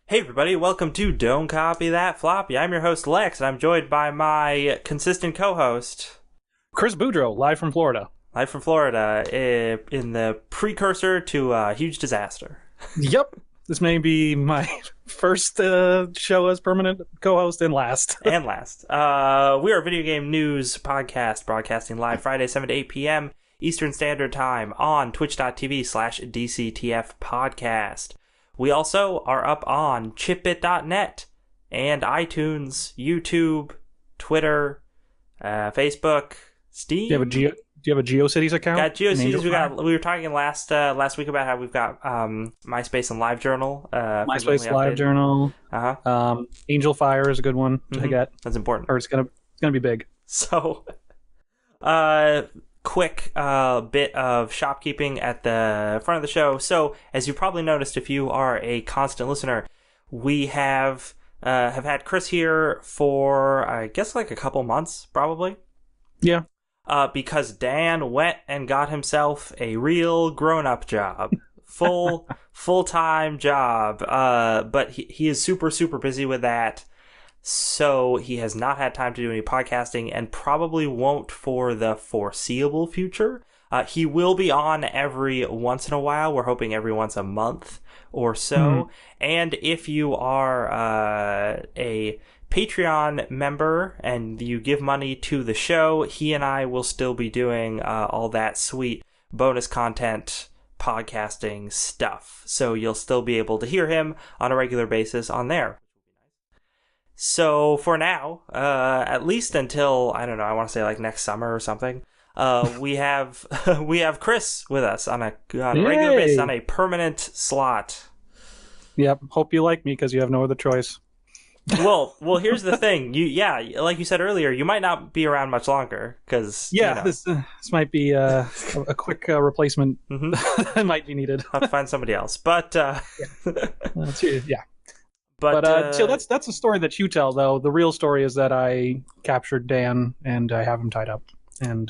Hey everybody, welcome to Don't Copy That Floppy. I'm your host Lex, and I'm joined by my consistent co-host, Chris Boudreau, live from Florida. Live from Florida, in the precursor to a huge disaster. Yep. This may be my first show as permanent co-host and last. We are a video game news podcast broadcasting live Friday, 7 to 8 p.m. Eastern Standard Time on twitch.tv/DCTF podcast. We also are up on chipbit.net and iTunes, YouTube, Twitter, Facebook, Steam. Do you have a GeoCities account? Got GeoCities. We were talking last week about how we've got MySpace and LiveJournal. MySpace, LiveJournal. Angel Fire is a good one to get. That's important. Or it's gonna be big. So, quick bit of shopkeeping at the front of the show. So, as you probably noticed, if you are a constant listener, we have had Chris here for, I guess, like a couple months, probably. Yeah. Because Dan went and got himself a real grown-up job. Full-time job. But he is super, super busy with that. So he has not had time to do any podcasting and probably won't for the foreseeable future. He will be on every once in a while. We're hoping every once a month or so. And if you are a Patreon member and you give money to the show, he and I will still be doing all that sweet bonus content podcasting stuff. So you'll still be able to hear him on a regular basis on there. So for now, at least until, I don't know, I want to say like next summer or something, we have Chris with us on a regular basis, on a permanent slot. Yep. Hope you like me because you have no other choice. Well, here's the thing. Like you said earlier, you might not be around much longer because this might be a quick replacement. That might be needed. I'll have to find somebody else, but yeah. But so that's a story that you tell, though. The real story is that I captured Dan and I have him tied up and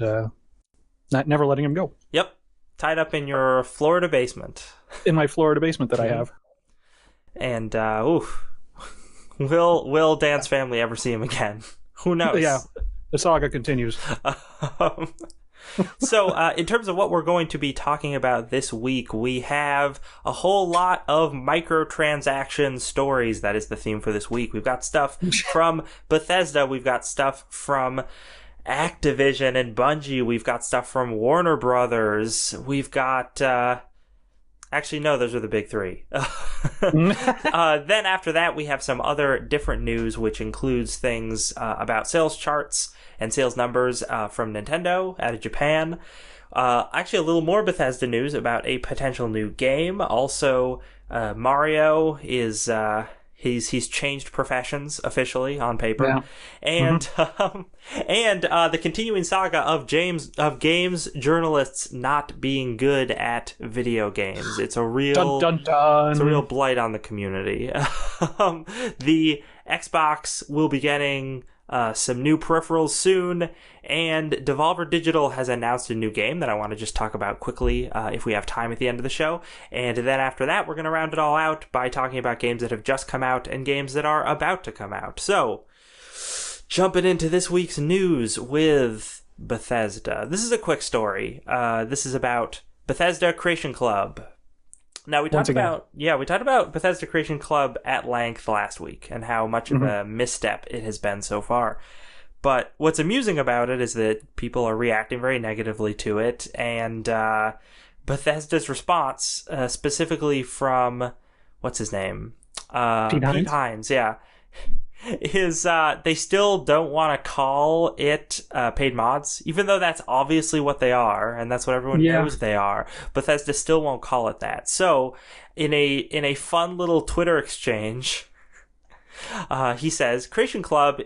never letting him go. Yep, tied up in your Florida basement. In my Florida basement that I have. And will Dan's family ever see him again? Who knows? Yeah, the saga continues. So, in terms of what we're going to be talking about this week, we have a whole lot of microtransaction stories. That is the theme for this week. We've got stuff from Bethesda. We've got stuff from Activision and Bungie. We've got stuff from Warner Brothers. We've got... Actually, no, those are the big three. Then after that, we have some other different news, which includes things about sales charts and sales numbers from Nintendo out of Japan. Actually, a little more Bethesda news about a potential new game. Also, Mario is... He's changed professions officially on paper, yeah. And the continuing saga of games journalists not being good at video games. It's a real dun, dun, dun. It's a real blight on the community. The Xbox will be getting some new peripherals soon, and Devolver Digital has announced a new game that I want to just talk about quickly if we have time at the end of the show. And then after that, we're going to round it all out by talking about games that have just come out and games that are about to come out. So, jumping into this week's news with Bethesda. This is a quick story. This is about Bethesda Creation Club. Now, we talked about Bethesda Creation Club at length last week and how much of a misstep it has been so far. But what's amusing about it is that people are reacting very negatively to it, and Bethesda's response, specifically from, what's his name? Pete Hines, yeah. Is they still don't want to call it paid mods, even though that's obviously what they are, and that's what everyone knows they are. Bethesda still won't call it that. So, in a fun little Twitter exchange, he says, Creation Club,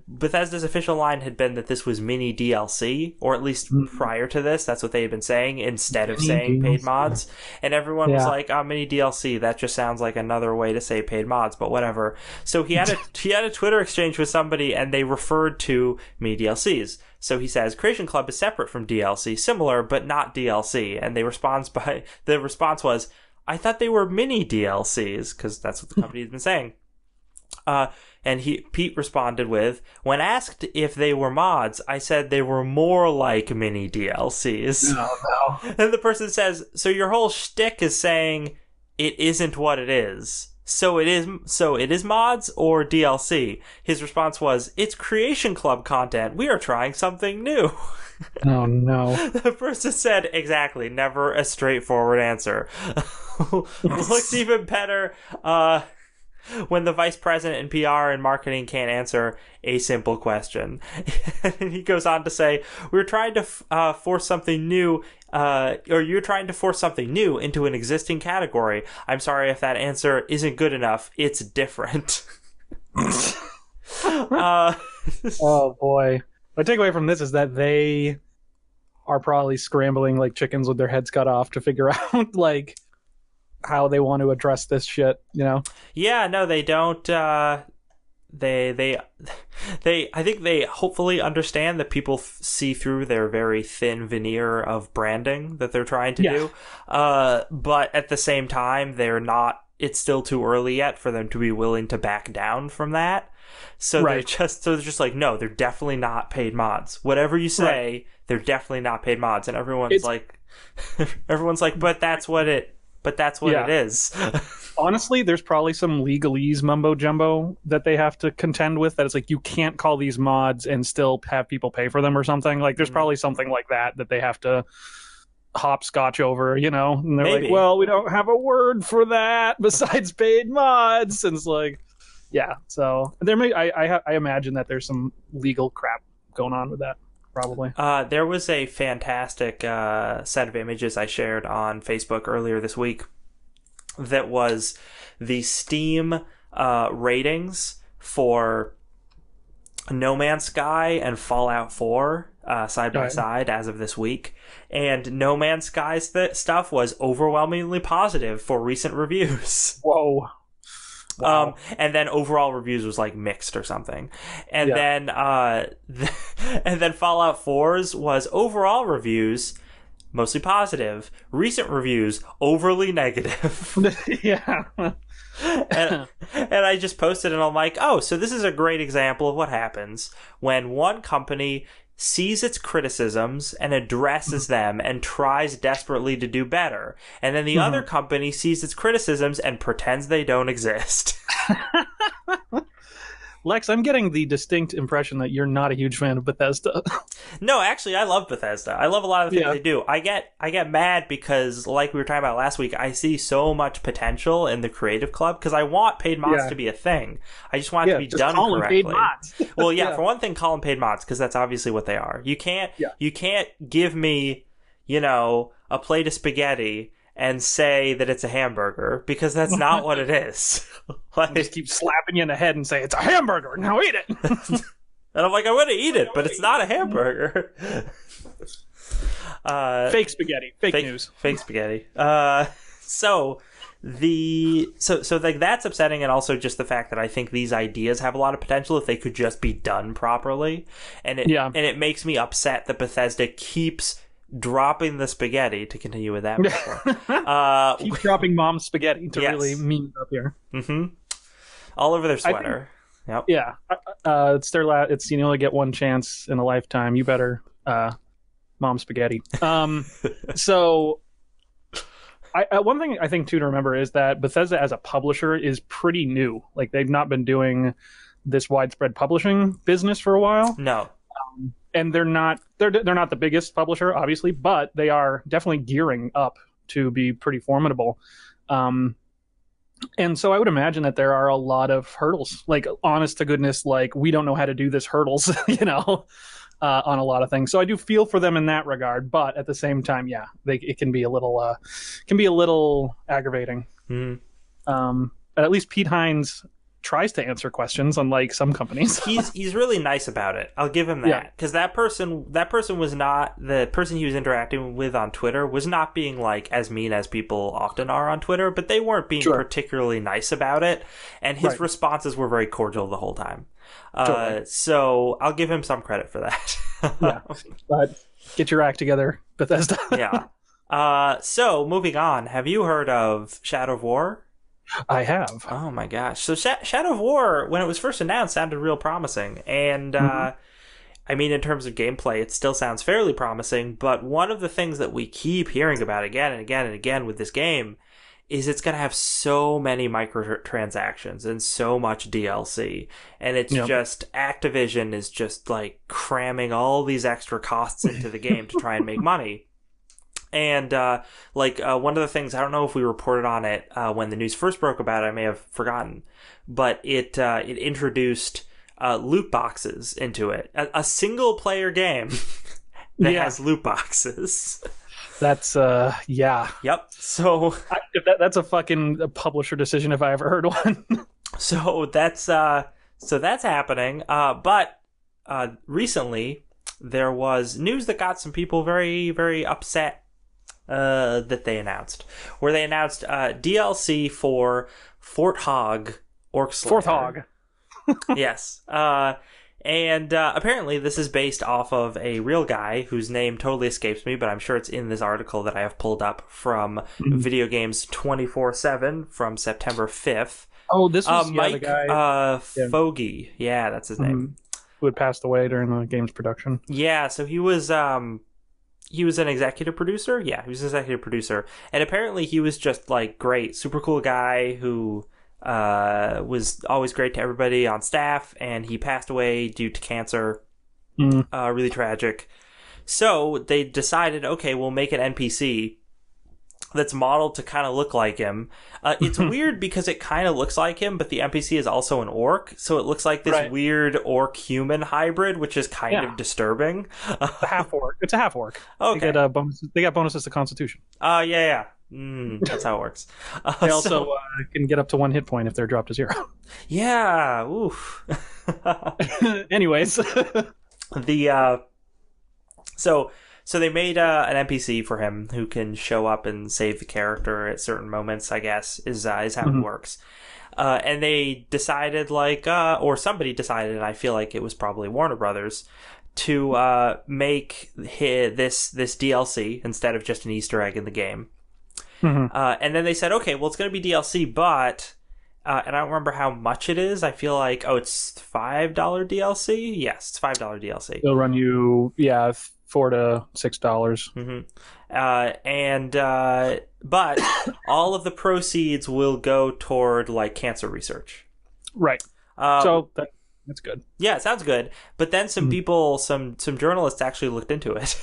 Bethesda's official line had been that this was mini DLC, or at least prior to this, that's what they had been saying, instead of saying paid mods. And everyone was like, mini DLC, that just sounds like another way to say paid mods, but whatever. So he had a Twitter exchange with somebody, and they referred to mini DLCs. So he says, Creation Club is separate from DLC, similar, but not DLC. And the response was, I thought they were mini DLCs, because that's what the company has been saying. And Pete responded with, when asked if they were mods, I said they were more like mini DLCs. No. And the person says, so your whole shtick is saying it isn't what it is. So it is mods or DLC? His response was, it's Creation Club content. We are trying something new. Oh, no. The person said, exactly, never a straightforward answer. Looks even better when the vice president in PR and marketing can't answer a simple question. And he goes on to say, we're trying to force something new, or you're trying to force something new into an existing category. I'm sorry if that answer isn't good enough. It's different. Oh, boy. My takeaway from this is that they are probably scrambling like chickens with their heads cut off to figure out, like, how they want to address this shit, you know? Yeah, no, they don't. They I think they hopefully understand that people see through their very thin veneer of branding that they're trying to do. But at the same time, they're not. It's still too early yet for them to be willing to back down from that. So they're just like, no, they're definitely not paid mods. Whatever you say, they're definitely not paid mods, and everyone's like, but that's what it is. Honestly, there's probably some legalese mumbo jumbo that they have to contend with. That it's like, you can't call these mods and still have people pay for them or something. Like, there's probably something like that they have to hopscotch over, you know? And they're like, well, we don't have a word for that besides paid mods. And it's like, yeah. So there I imagine that there's some legal crap going on with that. Probably. There was a fantastic set of images I shared on Facebook earlier this week that was the Steam ratings for No Man's Sky and Fallout 4 side by side as of this week. And No Man's Sky's stuff was overwhelmingly positive for recent reviews. Whoa. Wow. And then overall reviews was like mixed or something. And then and then Fallout 4's was overall reviews mostly positive, recent reviews overly negative. Yeah. and I just posted and I'm like, oh, so this is a great example of what happens when one company sees its criticisms and addresses them and tries desperately to do better. And then the other company sees its criticisms and pretends they don't exist. Lex, I'm getting the distinct impression that you're not a huge fan of Bethesda. No, actually, I love Bethesda. I love a lot of the things they do. I get mad because, like we were talking about last week, I see so much potential in the Creative Club because I want paid mods to be a thing. I just want it to be done correctly. Paid mods. Well, for one thing, call them paid mods because that's obviously what they are. You can't give me, a plate of spaghetti and say that it's a hamburger because that's not what it is. Like, just keep slapping you in the head and say, it's a hamburger, now eat it. And I'm like, I want to eat it, but it's not a hamburger. Fake spaghetti. Fake news. Fake spaghetti. So like that's upsetting, and also just the fact that I think these ideas have a lot of potential if they could just be done properly. And it makes me upset that Bethesda keeps dropping the spaghetti, to continue with that metaphor. Keep dropping mom's spaghetti to really mean up here. Mm-hmm. All over their sweater. Yep. Yeah. It's their it's you only get one chance in a lifetime. You better mom spaghetti. So one thing I think too to remember is that Bethesda as a publisher is pretty new. Like, they've not been doing this widespread publishing business for a while. No. And they're not the biggest publisher, obviously, but they are definitely gearing up to be pretty formidable. And so I would imagine that there are a lot of hurdles, like, honest to goodness, like, we don't know how to do this hurdles, on a lot of things. So I do feel for them in that regard, but at the same time, it can be a little aggravating. Mm-hmm. But at least Pete Hines tries to answer questions, unlike some companies. He's really nice about it. I'll give him that, because that person was not the person he was interacting with on Twitter was not being like as mean as people often are on Twitter, but they weren't being particularly nice about it, and his responses were very cordial the whole time. So I'll give him some credit for that. But get your act together, Bethesda. So moving on, have you heard of Shadow of War? I have. Oh my gosh. So Shadow of War, when it was first announced, sounded real promising. And, Mhm. I mean, in terms of gameplay, it still sounds fairly promising, but one of the things that we keep hearing about again and again and again with this game is it's going to have so many microtransactions and so much DLC. And it's Yep. just, Activision is just like cramming all these extra costs into the game to try and make money. And one of the things, I don't know if we reported on it when the news first broke about it, I may have forgotten, but it introduced loot boxes into it. A single player game that Yeah. has loot boxes. That's yeah. Yep. So If that's a fucking publisher decision if I ever heard one. that's happening. But recently there was news that got some people very, very upset that they announced, where they announced DLC for Fort Hog Orc Slayer. Fourth hog. Yes. And apparently this is based off of a real guy whose name totally escapes me, but I'm sure it's in this article that I have pulled up from Video Games 24/7 from September 5th. Oh, this was Mike the guy Foggy. Yeah, that's his name. who had passed away during the game's production. Yeah, so he was an executive producer. Yeah, he was an executive producer. And apparently he was just like great, super cool guy who was always great to everybody on staff, and he passed away due to cancer. Really tragic. So they decided, okay, we'll make an NPC that's modeled to kind of look like him. It's weird because it kind of looks like him, but the NPC is also an orc, so it looks like this weird orc-human hybrid, which is kind of disturbing. It's a half orc. It's a half orc. Okay. They got bonuses to Constitution. Yeah. That's how it works. They also can get up to 1 hit point if they're dropped to 0. Yeah. Oof. Anyways, So they made an NPC for him who can show up and save the character at certain moments, I guess, is how it works. And they decided, or somebody decided, and I feel like it was probably Warner Brothers, to make this DLC instead of just an Easter egg in the game. And then they said, okay, well, it's going to be DLC, but... and I don't remember how much it is. I feel like, it's $5 DLC? Yes, it's $5 DLC. they'll run you, $4 to $6. But all of the proceeds will go toward like cancer research. Right. So that's good. Yeah, it sounds good. But then some people, some journalists actually looked into it,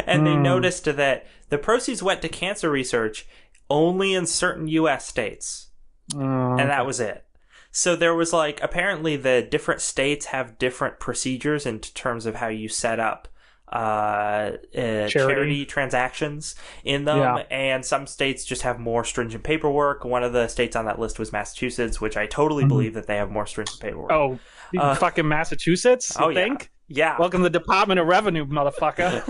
and they noticed that the proceeds went to cancer research only in certain U.S. states, and that was it. So there was apparently the different states have different procedures in terms of how you set up charity transactions in them, and some states just have more stringent paperwork. One of the states on that list was Massachusetts, which I totally believe that they have more stringent paperwork. Fucking Massachusetts, you think? Yeah. Welcome to the Department of Revenue, motherfucker.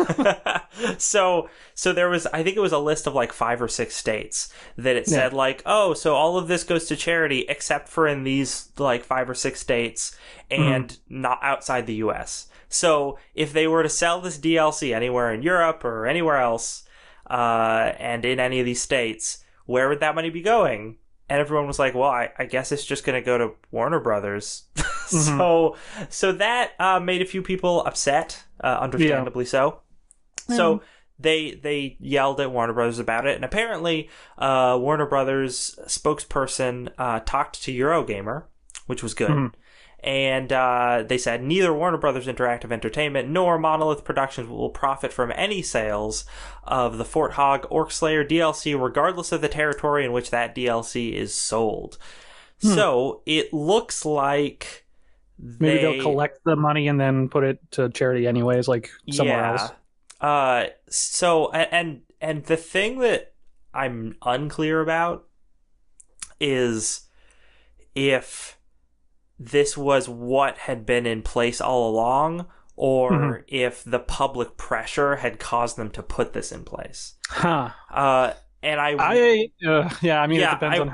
So there was, I think it was a list of 5 or 6 states that it said so all of this goes to charity except for in these 5 or 6 states and not outside the US. So if they were to sell this DLC anywhere in Europe or anywhere else, and in any of these states, where would that money be going? And everyone was like, well, I guess it's just going to go to Warner Brothers. So that made a few people upset, understandably so. So they yelled at Warner Brothers about it. And apparently Warner Brothers spokesperson talked to Eurogamer, which was good. And they said neither Warner Brothers Interactive Entertainment nor Monolith Productions will profit from any sales of the Fort Hog Orc Slayer DLC, regardless of the territory in which that DLC is sold. So it looks like maybe they'll collect the money and then put it to charity anyways, somewhere else. So and the thing that I'm unclear about is if this was what had been in place all along, or if the public pressure had caused them to put this in place. And it depends on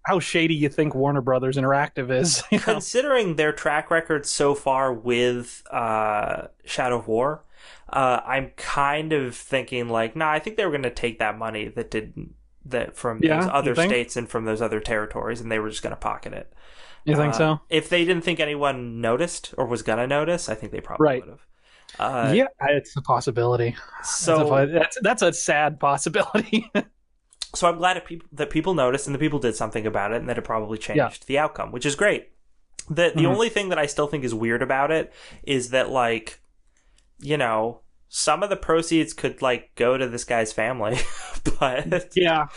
how shady you think Warner Brothers Interactive is. Considering their track record so far with Shadow of War, I'm kind of thinking like, nah, I think they were going to take that money that from those Yeah, other you think? states and from those other territories, and they were just going to pocket it. You think so? If they didn't think anyone noticed or was going to notice, I think they probably Right. would have. Yeah, it's a possibility. So That's a sad possibility. So I'm glad that people noticed and the people did something about it, and that it probably changed the outcome, which is great. The only thing that I still think is weird about it is that, like, you know, some of the proceeds could, like, go to this guy's family, but yeah.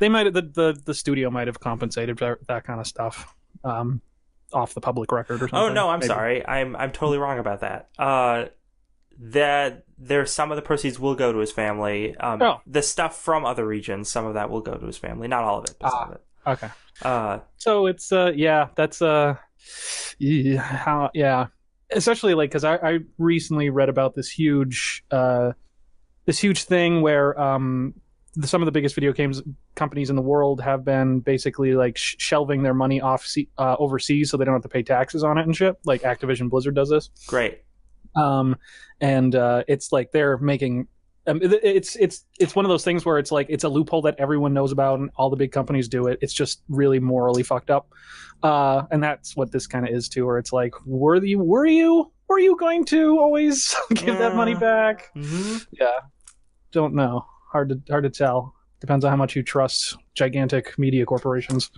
They might the studio might have compensated for that kind of stuff, off the public record or something. Oh no, I'm maybe. sorry, I'm totally wrong about that. That there's some of the proceeds will go to his family. The stuff from other regions, some of that will go to his family. Not all of it, but some of it. Okay. So it's that's especially like because I recently read about this huge thing where some of the biggest video games companies in the world have been basically like shelving their money overseas so they don't have to pay taxes on it and shit. Like Activision Blizzard does this. Great. And it's like they're making it's one of those things where it's like it's a loophole that everyone knows about and all the big companies do it. It's just really morally fucked up. And that's what this kind of is too, where it's like, were you going to always give that money back? Mm-hmm. Yeah. Don't know. Hard to tell. Depends on how much you trust gigantic media corporations.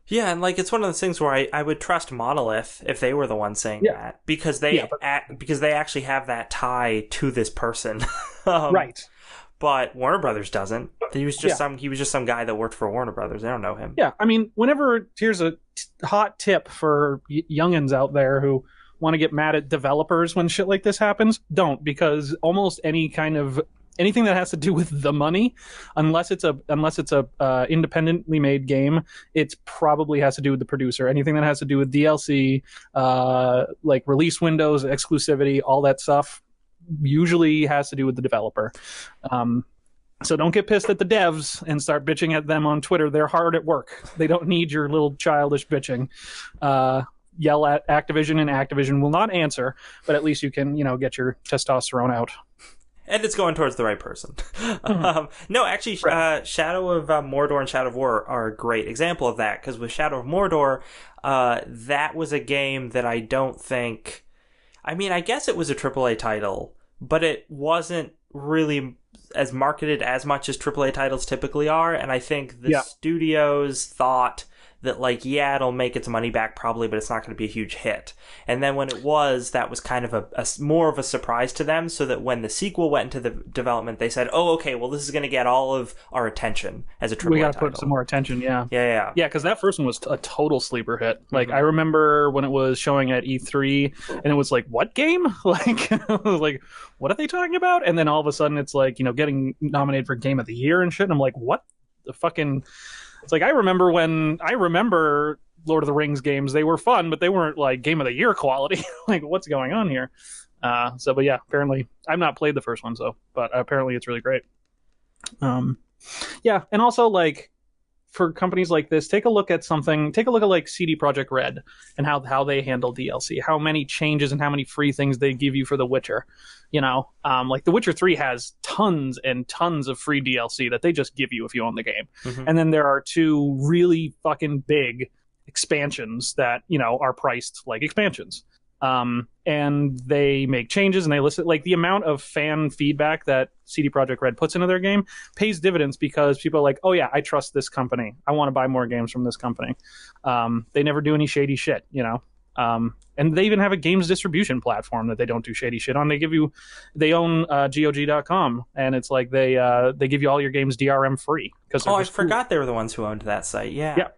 Yeah, and like it's one of those things where I would trust Monolith if they were the ones saying that, because they actually have that tie to this person, right? But Warner Brothers doesn't. He was just some guy that worked for Warner Brothers. They don't know him. Yeah, I mean, here's a hot tip for youngins out there who want to get mad at developers when shit like this happens. Don't, because almost anything that has to do with the money, unless it's a independently made game, it probably has to do with the producer. Anything that has to do with DLC, like release windows, exclusivity, all that stuff, usually has to do with the developer. So don't get pissed at the devs and start bitching at them on Twitter. They're hard at work. They don't need your little childish bitching. Yell at Activision, and Activision will not answer, but at least you can, get your testosterone out. And it's going towards the right person. No, actually, right. Shadow of Mordor and Shadow of War are a great example of that, because with Shadow of Mordor, that was a game that I don't think... I mean, I guess it was a AAA title, but it wasn't really as marketed as much as AAA titles typically are, and I think the studios thought that, like, yeah, it'll make its money back probably, but it's not going to be a huge hit. And then when it was, that was kind of a more of a surprise to them, so that when the sequel went into the development, they said, oh, okay, well, this is going to get all of our attention as a AAA title. We got to put some more attention, yeah. Yeah, because that first one was a total sleeper hit. Like, I remember when it was showing at E3, and it was like, what game? Like, what are they talking about? And then all of a sudden, it's like, getting nominated for Game of the Year and shit, and I'm like, what the fucking... It's like I remember Lord of the Rings games, they were fun, but they weren't like Game of the Year quality. Like, what's going on here? But yeah, apparently I've not played the first one, but apparently it's really great. Yeah, and also like for companies like this, take a look at like CD Projekt Red and how they handle DLC, how many changes and how many free things they give you for The Witcher. Like The Witcher 3 has tons and tons of free DLC that they just give you if you own the game. And then there are 2 really fucking big expansions that, are priced like expansions. And they make changes and they listen, like the amount of fan feedback that CD Projekt Red puts into their game pays dividends, because people are like, oh yeah, I trust this company. I want to buy more games from this company. They never do any shady shit, and they even have a games distribution platform that they don't do shady shit on. They own GOG.com, and it's like they give you all your games DRM free. I forgot they were the ones who owned that site. Yeah.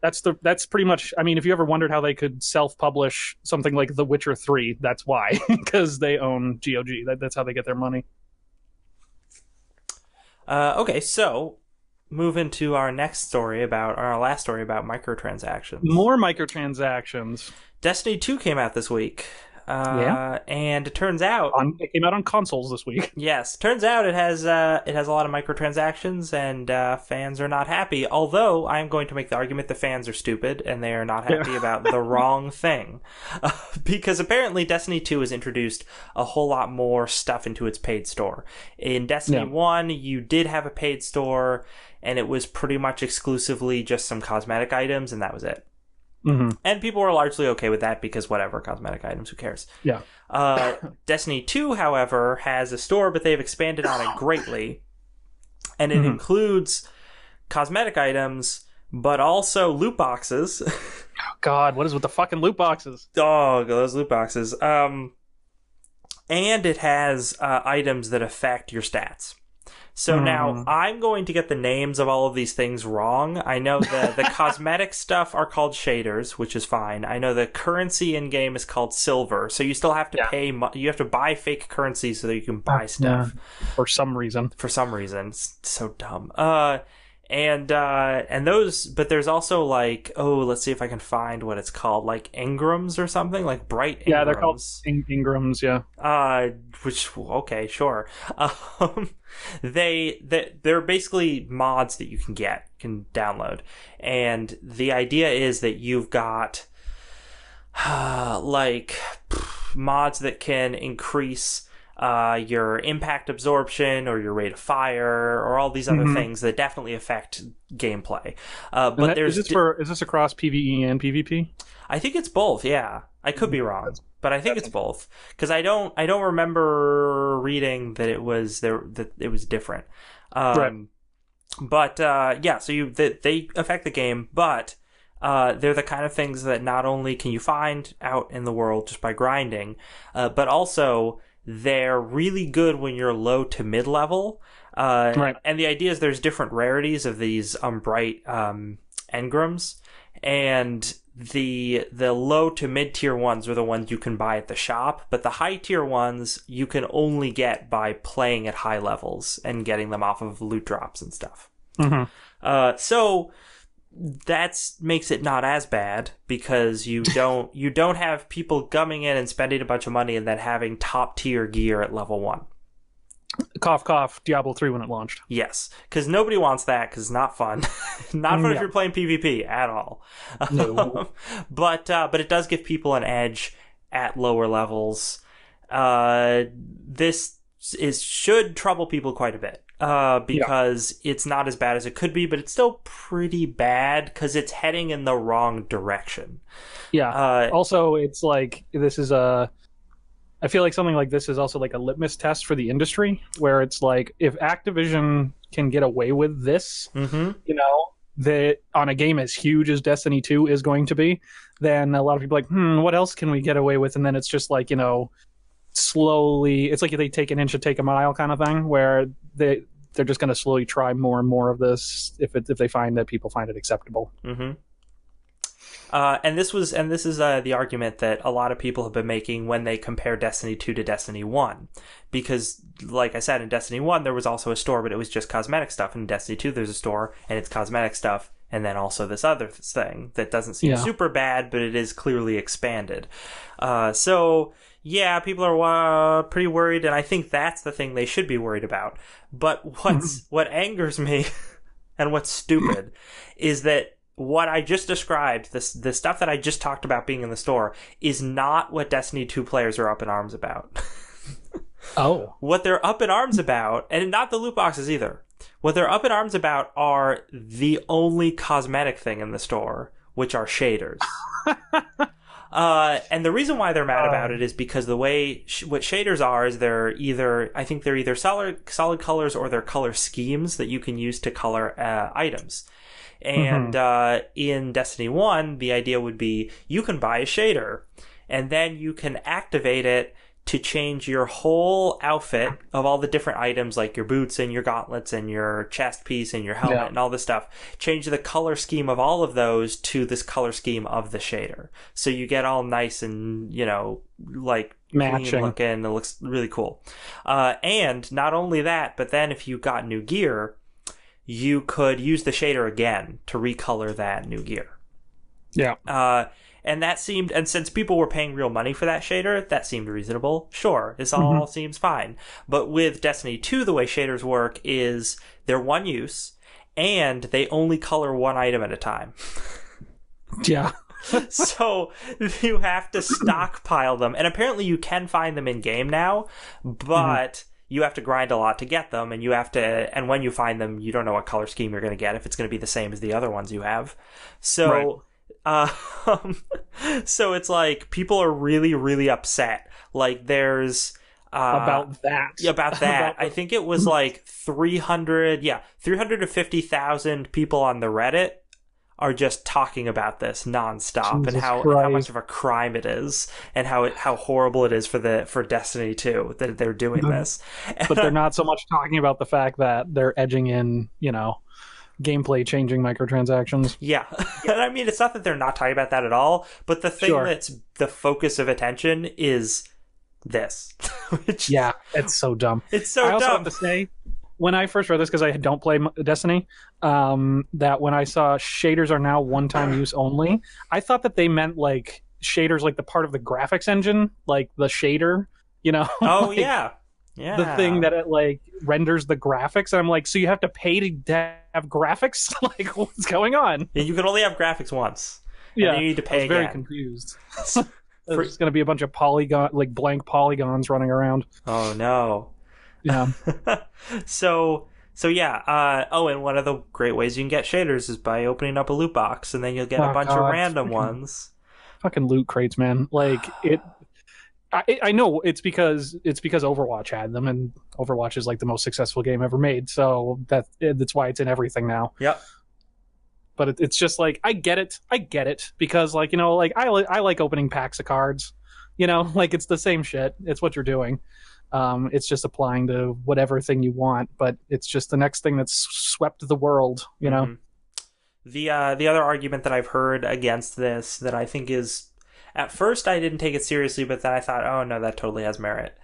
That's pretty much, I mean, if you ever wondered how they could self-publish something like The Witcher 3, that's why, because they own GOG. That's how they get their money. Okay, so move into our last story about microtransactions. More microtransactions. Destiny 2 came out this week. Yeah. And it turns out, It came out on consoles this week. yes, turns out it has a lot of microtransactions, and fans are not happy. Although I am going to make the argument the fans are stupid and they are not happy about the wrong thing, because apparently Destiny 2 has introduced a whole lot more stuff into its paid store. In Destiny 1, you did have a paid store, and it was pretty much exclusively just some cosmetic items, and that was it. Mm-hmm. And people were largely okay with that because whatever, cosmetic items, who cares? Yeah. Destiny 2, however, has a store, but they've expanded on it greatly. And it includes cosmetic items, but also loot boxes. God, what is with the fucking loot boxes? Oh, those loot boxes. And it has items that affect your stats. So now I'm going to get the names of all of these things wrong. I know the cosmetic stuff are called shaders, which is fine. I know the currency in game is called silver, so you still have to pay. You have to buy fake currency so that you can buy stuff. For some reason. It's so dumb. And those, but there's also like, let's see if I can find what it's called, like Engrams or something, like bright Engrams. Yeah, they're called Engrams, yeah. Which, okay, sure. They're basically mods that you can download. And the idea is that you've got, like, mods that can increase your impact absorption or your rate of fire or all these other things that definitely affect gameplay. But is this across PvE and PvP? I think it's both. Yeah, I could be wrong, but I think it's both because I don't remember reading that it was that it was different. Right. But yeah, so they affect the game, but they're the kind of things that not only can you find out in the world just by grinding, but also they're really good when you're low to mid level. Right. And the idea is there's different rarities of these bright engrams, and the low to mid tier ones are the ones you can buy at the shop, but the high tier ones you can only get by playing at high levels and getting them off of loot drops and stuff. So that makes it not as bad because you don't have people coming in and spending a bunch of money and then having top tier gear at level 1. Cough, cough, Diablo 3 when it launched. Yes, because nobody wants that because it's not fun. Not fun if you're playing PvP at all. No. But it does give people an edge at lower levels. This should trouble people quite a bit. Because it's not as bad as it could be, but it's still pretty bad because it's heading in the wrong direction. Yeah. Also, it's like this is I feel like something like this is also like a litmus test for the industry, where it's like if Activision can get away with this, that on a game as huge as Destiny 2 is going to be, then a lot of people are like, what else can we get away with? And then it's just like, slowly, it's like they take an inch to take a mile kind of thing, where they're just going to slowly try more and more of this if they find that people find it acceptable. And this is the argument that a lot of people have been making when they compare Destiny 2 to Destiny 1, because like I said, in Destiny 1 there was also a store, but it was just cosmetic stuff. In Destiny 2 there's a store and it's cosmetic stuff, and then also this other thing that doesn't seem super bad, but it is clearly expanded. So yeah, people are pretty worried, and I think that's the thing they should be worried about. But what angers me and what's stupid is that what I just described, the stuff that I just talked about being in the store, is not what Destiny 2 players are up in arms about. Oh. What they're up in arms about, and not the loot boxes either, what they're up in arms about are the only cosmetic thing in the store, which are shaders. And the reason why they're mad about it is because the way what shaders are is they're either solid colors or they're color schemes that you can use to color items. And in Destiny 1, the idea would be you can buy a shader and then you can activate it to change your whole outfit of all the different items, like your boots and your gauntlets and your chest piece and your helmet and all this stuff. Change the color scheme of all of those to this color scheme of the shader. So you get all nice and, like matching clean looking. It looks really cool. And not only that, but then if you got new gear, you could use the shader again to recolor that new gear. Yeah. And since people were paying real money for that shader, that seemed reasonable. Sure, this all seems fine. But with Destiny 2, the way shaders work is they're one use, and they only color one item at a time. Yeah. So you have to stockpile them. And apparently you can find them in game now, but you have to grind a lot to get them, and when you find them, you don't know what color scheme you're going to get, if it's going to be the same as the other ones you have. So, so it's like, people are really, really upset. Like, there's... about that. I think it was like 350,000 people on the Reddit are just talking about this nonstop, and how much of a crime it is, and how horrible it is for Destiny 2 that they're doing this. But they're not so much talking about the fact that they're edging in, gameplay changing microtransactions. Yeah. And I mean, it's not that they're not talking about that at all, but the thing that's the focus of attention is this. Yeah, it's so dumb. It's so dumb. I also have to say, when I first read this, because I don't play Destiny, that when I saw shaders are now one-time use only, I thought that they meant like shaders, like the part of the graphics engine, like the shader, Oh, like, yeah. the thing that it like renders the graphics. And I'm like, so you have to pay to have graphics? Like, what's going on? Yeah, you can only have graphics once. Yeah, you need to pay I was very again. Confused. There's going to be a bunch of blank polygons running around. Oh no. Yeah. So yeah. And one of the great ways you can get shaders is by opening up a loot box, and then you'll get a bunch of random ones. Fucking loot crates, man. Like it. I know it's because Overwatch had them, and Overwatch is like the most successful game ever made. So that's why it's in everything now. Yep. But it's just like, I get it because like, like I like opening packs of cards. Like it's the same shit. It's what you're doing. It's just applying to whatever thing you want, but it's just the next thing that's swept the world, Mm-hmm. The other argument that I've heard against this that I think is, at first I didn't take it seriously, but then I thought, oh no, that totally has merit,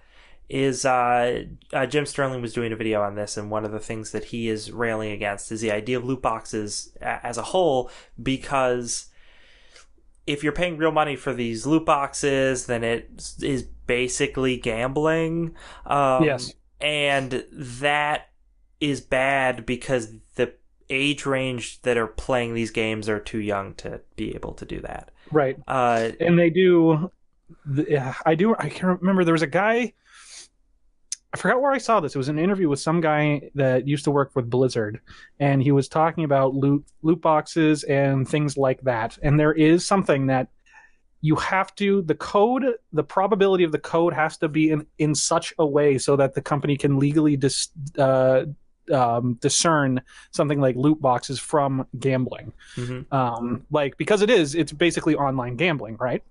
is Jim Sterling was doing a video on this, and one of the things that he is railing against is the idea of loot boxes as a whole, because if you're paying real money for these loot boxes, then it is basically gambling. Yes. And that is bad because the age range that are playing these games are too young to be able to do that. Right. And they do... I can't remember. There was a guy... I forgot where I saw this. It was an interview with some guy that used to work with Blizzard, and he was talking about loot boxes and things like that. And there is something that you have to, the probability of the code has to be in such a way so that the company can legally discern something like loot boxes from gambling. Mm-hmm. Because it's basically online gambling, right?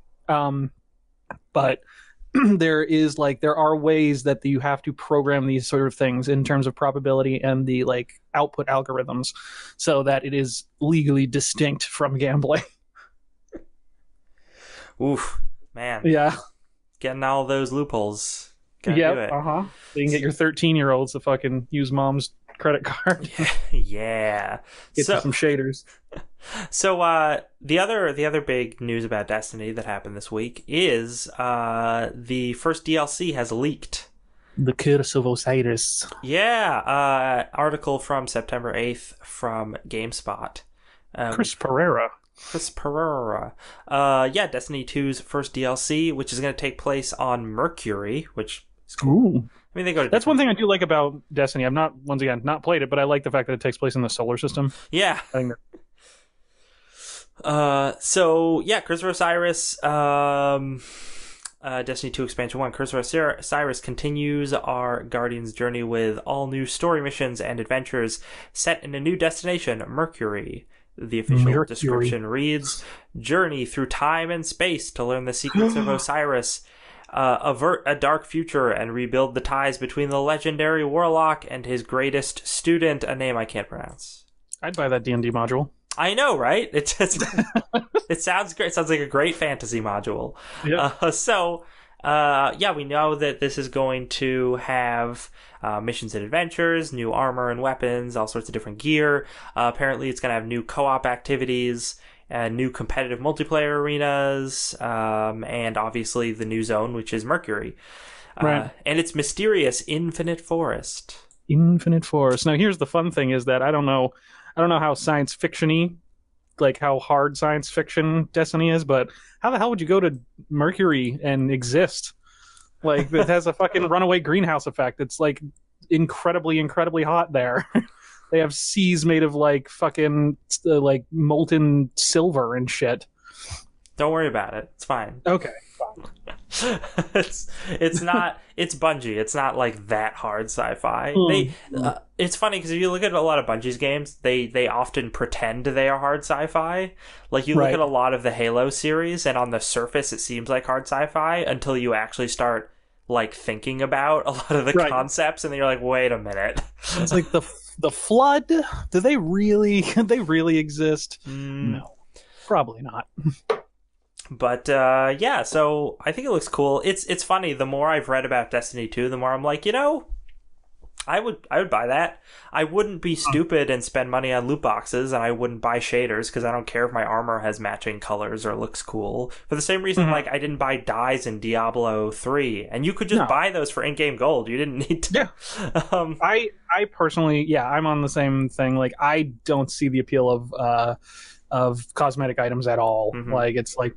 But there are ways that you have to program these sort of things in terms of probability and the output algorithms so that it is legally distinct from gambling. Oof, man. Yeah. Getting all those loopholes. Yeah, so you can get your 13-year-olds to fucking use mom's credit card. Yeah. Get you some shaders. So the other big news about Destiny that happened this week is the first DLC has leaked. The Curse of Osiris. Yeah, article from September 8th from GameSpot. Chris Pereira. Yeah, Destiny 2's first DLC, which is going to take place on Mercury, which is cool. Ooh. I mean, they go to That's one thing I do like about Destiny. I've not played it, but I like the fact that it takes place in the solar system. Yeah. I think so yeah, Curse of Osiris, Destiny 2 Expansion 1. Curse of Osiris continues our Guardian's journey with all new story missions and adventures set in a new destination, Mercury. The official description reads, journey through time and space to learn the secrets of Osiris, avert a dark future, and rebuild the ties between the legendary warlock and his greatest student, a name I can't pronounce. I'd buy that D&D module. I know, right? It sounds great. It sounds like a great fantasy module. Yeah. We know that this is going to have missions and adventures, new armor and weapons, all sorts of different gear. Apparently, it's going to have new co-op activities, new competitive multiplayer arenas, and obviously the new zone, which is Mercury. Right. And its mysterious infinite forest. Infinite forest. Now, here's the fun thing: is that I don't know how science fiction-y, like how hard science fiction Destiny is, but how the hell would you go to Mercury and exist? Like, it has a fucking runaway greenhouse effect. It's like incredibly, incredibly hot there. They have seas made of like fucking like molten silver and shit. Don't worry about it. It's fine. Okay. It's Bungie. It's not like that hard sci-fi. It's funny because if you look at a lot of Bungie's games, they often pretend they are hard sci-fi. Like you look at a lot of the Halo series, and on the surface it seems like hard sci-fi until you actually start like thinking about a lot of the concepts, and then you're like, wait a minute. It's like the flood. Do they really exist? No, probably not. But yeah, so I think it looks cool. It's funny. The more I've read about Destiny 2, the more I'm like, I would buy that. I wouldn't be stupid and spend money on loot boxes, and I wouldn't buy shaders because I don't care if my armor has matching colors or looks cool. For the same reason, like I didn't buy dyes in Diablo 3, and you could just buy those for in-game gold. You didn't need to. Yeah. I personally, I'm on the same thing. Like I don't see the appeal of cosmetic items at all. Like it's like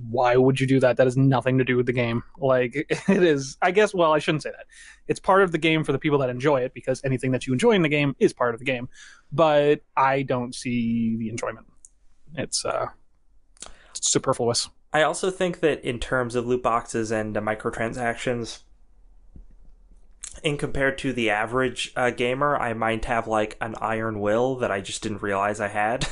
why would you do that? That has nothing to do with the game. Like it is, I guess, well, I shouldn't say that. It's part of the game for the people that enjoy it, because anything that you enjoy in the game is part of the game. But I don't see the enjoyment. It's superfluous. I also think that in terms of loot boxes and microtransactions, in compared to the average gamer, I might have like an iron will that I just didn't realize I had.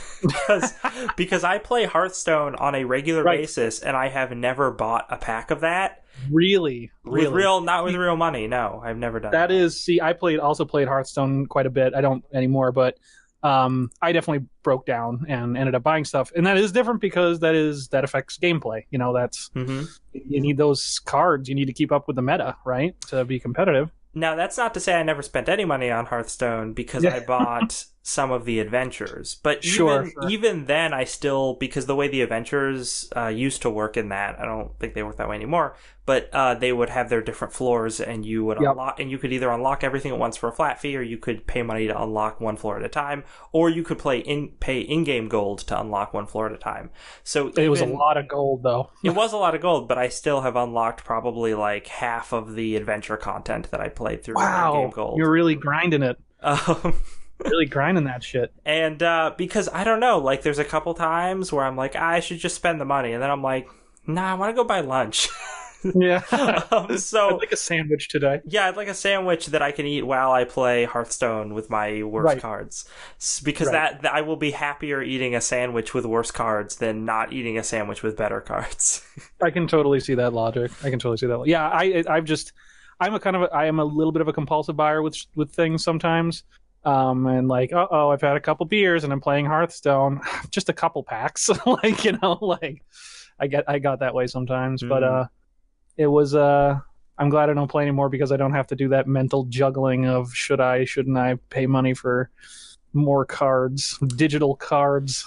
because I play Hearthstone on a regular basis, and I have never bought a pack of that. Really? Not with real money. No, I've never done that. I also played Hearthstone quite a bit. I don't anymore, but I definitely broke down and ended up buying stuff, and that is different because that affects gameplay. That's you need those cards. You need to keep up with the meta, right, to be competitive. Now, that's not to say I never spent any money on Hearthstone, because I bought some of the adventures. But even then, I still, because the way the adventures used to work in that, I don't think they work that way anymore, but they would have their different floors, and you would unlock, and you could either unlock everything at once for a flat fee, or you could pay money to unlock one floor at a time, or you could pay in-game gold to unlock one floor at a time. So it was a lot of gold, though. It was a lot of gold, but I still have unlocked probably like half of the adventure content that I played through in-game gold. You're really grinding it. Really grinding that shit. And because I don't know, like there's a couple times where I'm like, I should just spend the money, and then I'm like, nah, I want to go buy lunch. Yeah. So I'd like a sandwich today. Yeah, I'd like a sandwich that I can eat while I play Hearthstone with my worst cards, because that I will be happier eating a sandwich with worse cards than not eating a sandwich with better cards. I can totally see that logic. Yeah, I am a little bit of a compulsive buyer with things sometimes. And like, I've had a couple beers and I'm playing Hearthstone, just a couple packs. Like, I got that way sometimes, but it was I'm glad I don't play anymore, because I don't have to do that mental juggling of shouldn't I pay money for more cards, digital cards.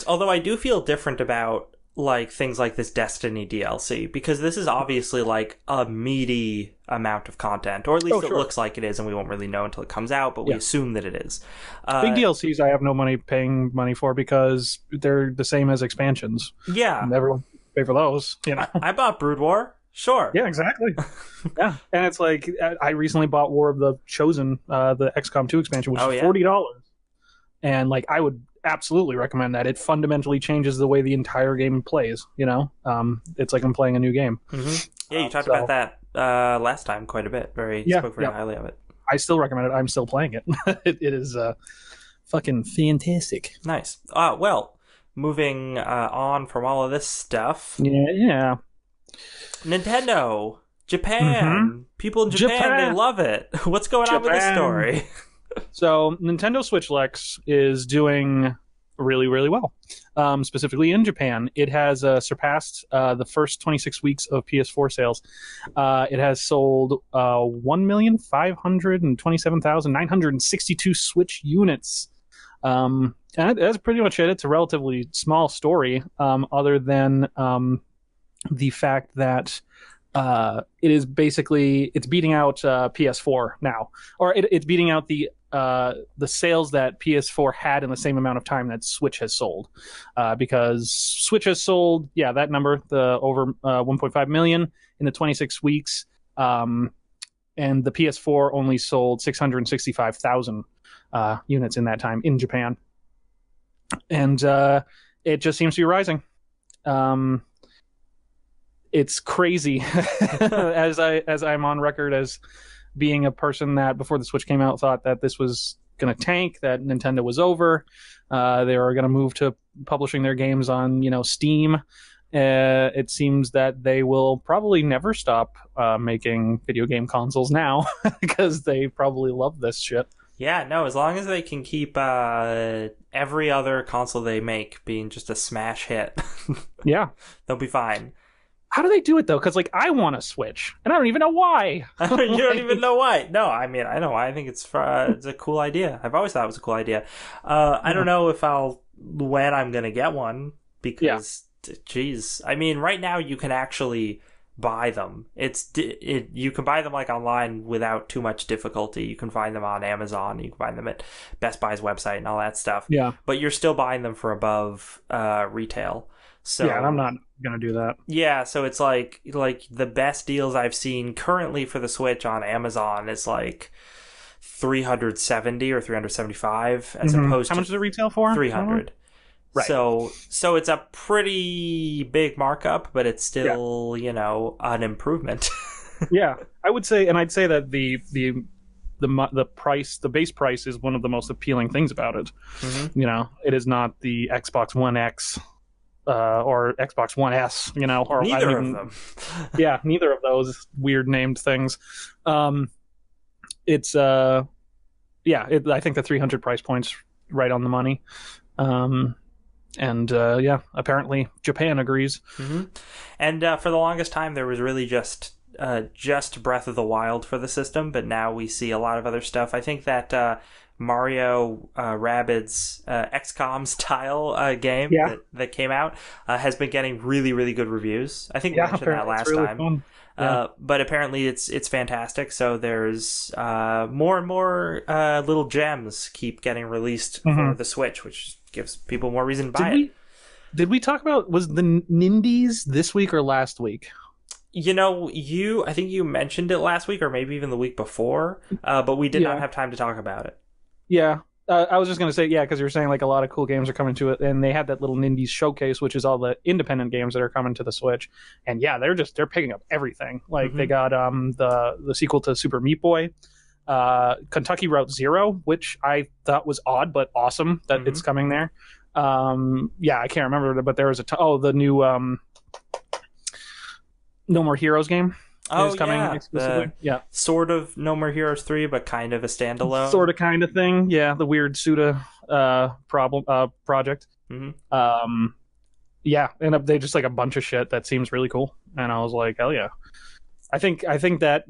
Although I do feel different about like things like this Destiny DLC, because this is obviously like a meaty amount of content, or at least it looks like it is, and we won't really know until it comes out, but we assume that it is. Big DLCs I have no paying money for, because they're the same as expansions. Yeah. And everyone pay for those. I bought Brood War. Sure. Yeah, exactly. Yeah. And it's like, I recently bought War of the Chosen, the XCOM 2 expansion, which is $40. And like, I would absolutely recommend that. It fundamentally changes the way the entire game plays. It's like I'm playing a new game. Yeah, you talked about that last time quite a bit. Spoke very highly of it. I still recommend it. I'm still playing it. It is fucking fantastic. Nice. Well, moving on from all of this stuff. Yeah. Nintendo, Japan. People in Japan, they love it. What's going on with this story? So Nintendo Switch Lex is doing really, really well. Specifically in Japan, it has surpassed the first 26 weeks of PS4 sales. It has sold 1,527,962 Switch units. That's pretty much it. It's a relatively small story, other than the fact that it is basically it's beating out PS4 now, or it's beating out the sales that PS4 had in the same amount of time that Switch has sold, because Switch has sold that number, the over 1.5 million in the 26 weeks, and the PS4 only sold 665,000 units in that time in Japan, and it just seems to be rising. It's crazy, as I'm on record as being a person that before the Switch came out thought that this was going to tank, that Nintendo was over, they were going to move to publishing their games on Steam. It seems that they will probably never stop making video game consoles now because they probably love this shit. Yeah, no, as long as they can keep every other console they make being just a smash hit, yeah, they'll be fine. How do they do it though? Because I want to Switch, and I don't even know why. You don't even know why. No, I mean I know why. I think it's a cool idea. I've always thought it was a cool idea. I don't know if when I'm gonna get one because, geez, I mean right now you can actually buy them. You can buy them like online without too much difficulty. You can find them on Amazon. You can find them at Best Buy's website and all that stuff. Yeah, but you're still buying them for above retail. So yeah, and I'm not gonna do that. Yeah, so it's like the best deals I've seen currently for the Switch on Amazon is like 370 or 375 as opposed to how much does it retail for? 300. Right. So it's a pretty big markup, but it's still an improvement. Yeah, I would say, and I'd say that the price, the base price, is one of the most appealing things about it. Mm-hmm. It is not the Xbox One X. Or Xbox One S, or neither of them. Yeah, neither of those weird named things. It's I think the 300 price point's right on the money. Apparently Japan agrees. Mm-hmm. And for the longest time, there was really just Breath of the Wild for the system, but now we see a lot of other stuff. I think that Mario Rabbids XCOM style game that came out has been getting really, really good reviews. I think we mentioned that last really time. Fun. Yeah. But apparently it's fantastic. So there's more and more little gems keep getting released for the Switch, which gives people more reason to buy it. Did we talk about, was the Nindies this week or last week? I think you mentioned it last week or maybe even the week before, but we did not have time to talk about it. Yeah, I was just going to say, because you were saying like a lot of cool games are coming to it, and they had that little Nindies showcase, which is all the independent games that are coming to the Switch, and they're picking up everything. Like they got the sequel to Super Meat Boy, Kentucky Route Zero, which I thought was odd but awesome that it's coming there. I can't remember, but there was the new No More Heroes game. Is coming exclusively. Sort of No More Heroes 3, but kind of a standalone. Sort of kind of thing. Yeah, the weird Suda project. Mm-hmm. And they just like a bunch of shit that seems really cool. And I was like, hell yeah. I think that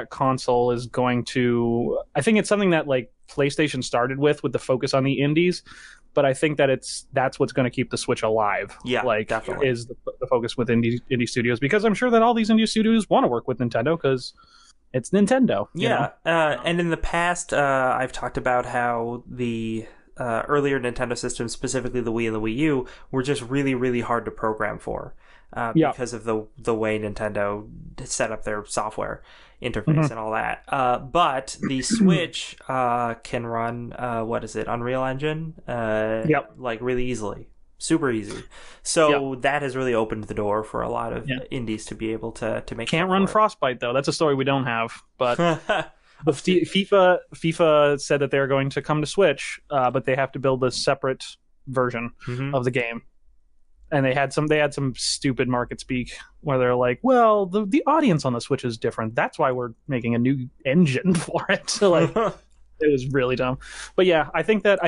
console is going to... I think it's something that like PlayStation started with the focus on the indies, but I think that that's what's going to keep the Switch alive. Yeah, definitely. Is the focus with indie studios, because I'm sure that all these indie studios want to work with Nintendo because it's Nintendo. Yeah, and in the past, I've talked about how the earlier Nintendo systems, specifically the Wii and the Wii U, were just really, really hard to program for because of the way Nintendo set up their software interface and all that. But the Switch can run Unreal Engine like really easily, super easy. So that has really opened the door for a lot of indies to be able to make. Can't run Frostbite though. That's a story we don't have. But FIFA said that they're going to come to Switch, but they have to build a separate version of the game. And they had some stupid market speak where they're like, well, the audience on the Switch is different. That's why we're making a new engine for it. So like, it was really dumb. But yeah, I think that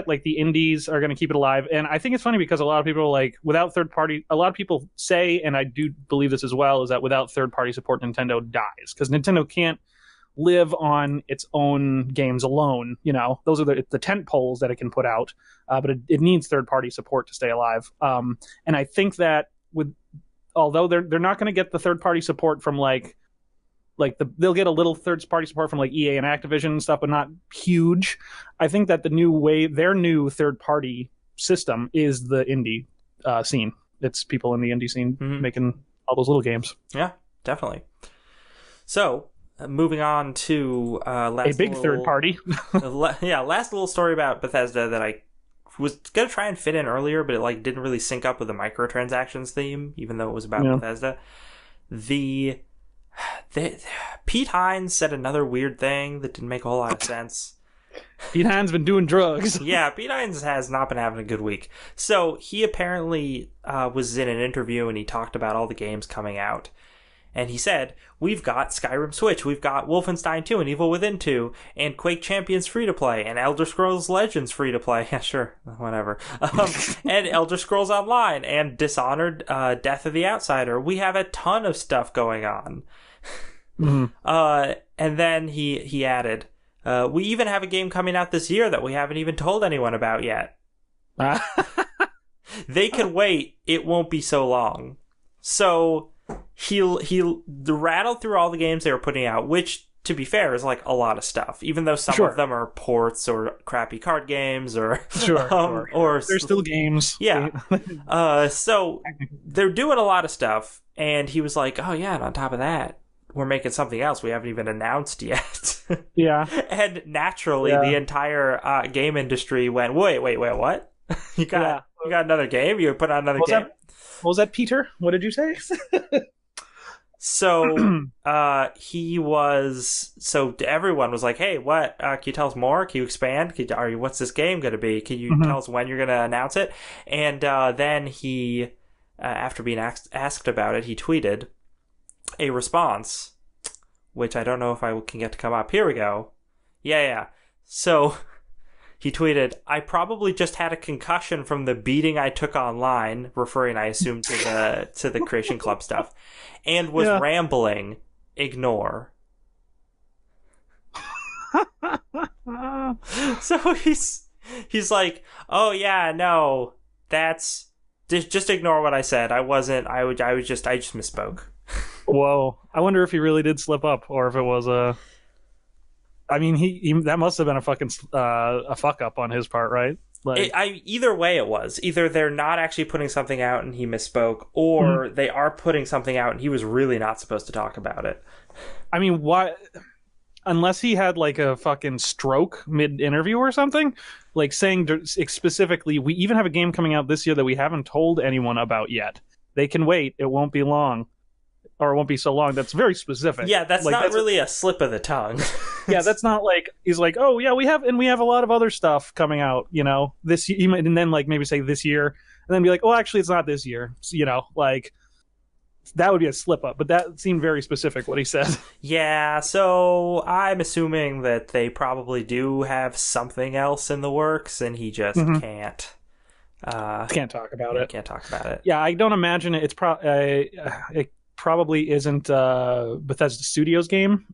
like the indies are going to keep it alive. And I think it's funny because a lot of people are like, without third party, a lot of people say, and I do believe this as well, is that without third party support, Nintendo dies because Nintendo can't live on its own games alone. Those are the tent poles that it can put out, but it needs third-party support to stay alive. And I think that although they're not going to get the third-party support from they'll get a little third-party support from like EA and Activision and stuff, but not huge. I think that their new third-party system is the indie scene. It's people in the indie scene making all those little games. Yeah, definitely. So, moving on to a big third party. Last little story about Bethesda that I was going to try and fit in earlier, but it didn't really sync up with the microtransactions theme, even though it was about Bethesda. Pete Hines said another weird thing that didn't make a whole lot of sense. Pete Hines been doing drugs. Yeah, Pete Hines has not been having a good week. So he apparently was in an interview and he talked about all the games coming out. And he said, we've got Skyrim Switch, we've got Wolfenstein 2 and Evil Within 2, and Quake Champions free-to-play, and Elder Scrolls Legends free-to-play. Yeah, sure, whatever. And Elder Scrolls Online, and Dishonored, Death of the Outsider. We have a ton of stuff going on. Mm-hmm. And then he added, we even have a game coming out this year that we haven't even told anyone about yet. They can wait. It won't be so long. So he rattled through all the games they were putting out, which, to be fair, is a lot of stuff. Even though some of them are ports or crappy card games or or they're still games. Yeah. So they're doing a lot of stuff, and he was like, "Oh yeah, and on top of that, we're making something else we haven't even announced yet." Yeah. And naturally, the entire game industry went, wait, what? You got another game? You put out another game? What was that, Peter? What did you say? So everyone was like, hey, what? Can you tell us more? Can you expand? What's this game going to be? Can you tell us when you're going to announce it? And then he, after being asked about it, he tweeted a response, which I don't know if I can get to come up. Here we go. Yeah. So he tweeted, I probably just had a concussion from the beating I took online, referring, I assume, to the Creation Club stuff, and was rambling. Ignore. So he's like, oh yeah, no, that's just ignore what I said. I just misspoke. Whoa. I wonder if he really did slip up, or if it was a... I mean, he that must have been a fucking a fuck up on his part, right? Either way it was. Either they're not actually putting something out and he misspoke, or they are putting something out and he was really not supposed to talk about it. I mean, why... Unless he had a fucking stroke mid-interview or something, saying specifically, we even have a game coming out this year that we haven't told anyone about yet. They can wait. It won't be long. Or it won't be so long. That's very specific. Yeah, that's not really a slip of the tongue. Yeah, that's not he's like, oh yeah, we have a lot of other stuff coming out, this year, and then maybe say this year, and then be like, oh, actually, it's not this year, that would be a slip up. But that seemed very specific what he said. Yeah, so I'm assuming that they probably do have something else in the works, and he just can't talk about it. Can't talk about it. Yeah, I don't imagine it. It's it probably isn't Bethesda Studios game.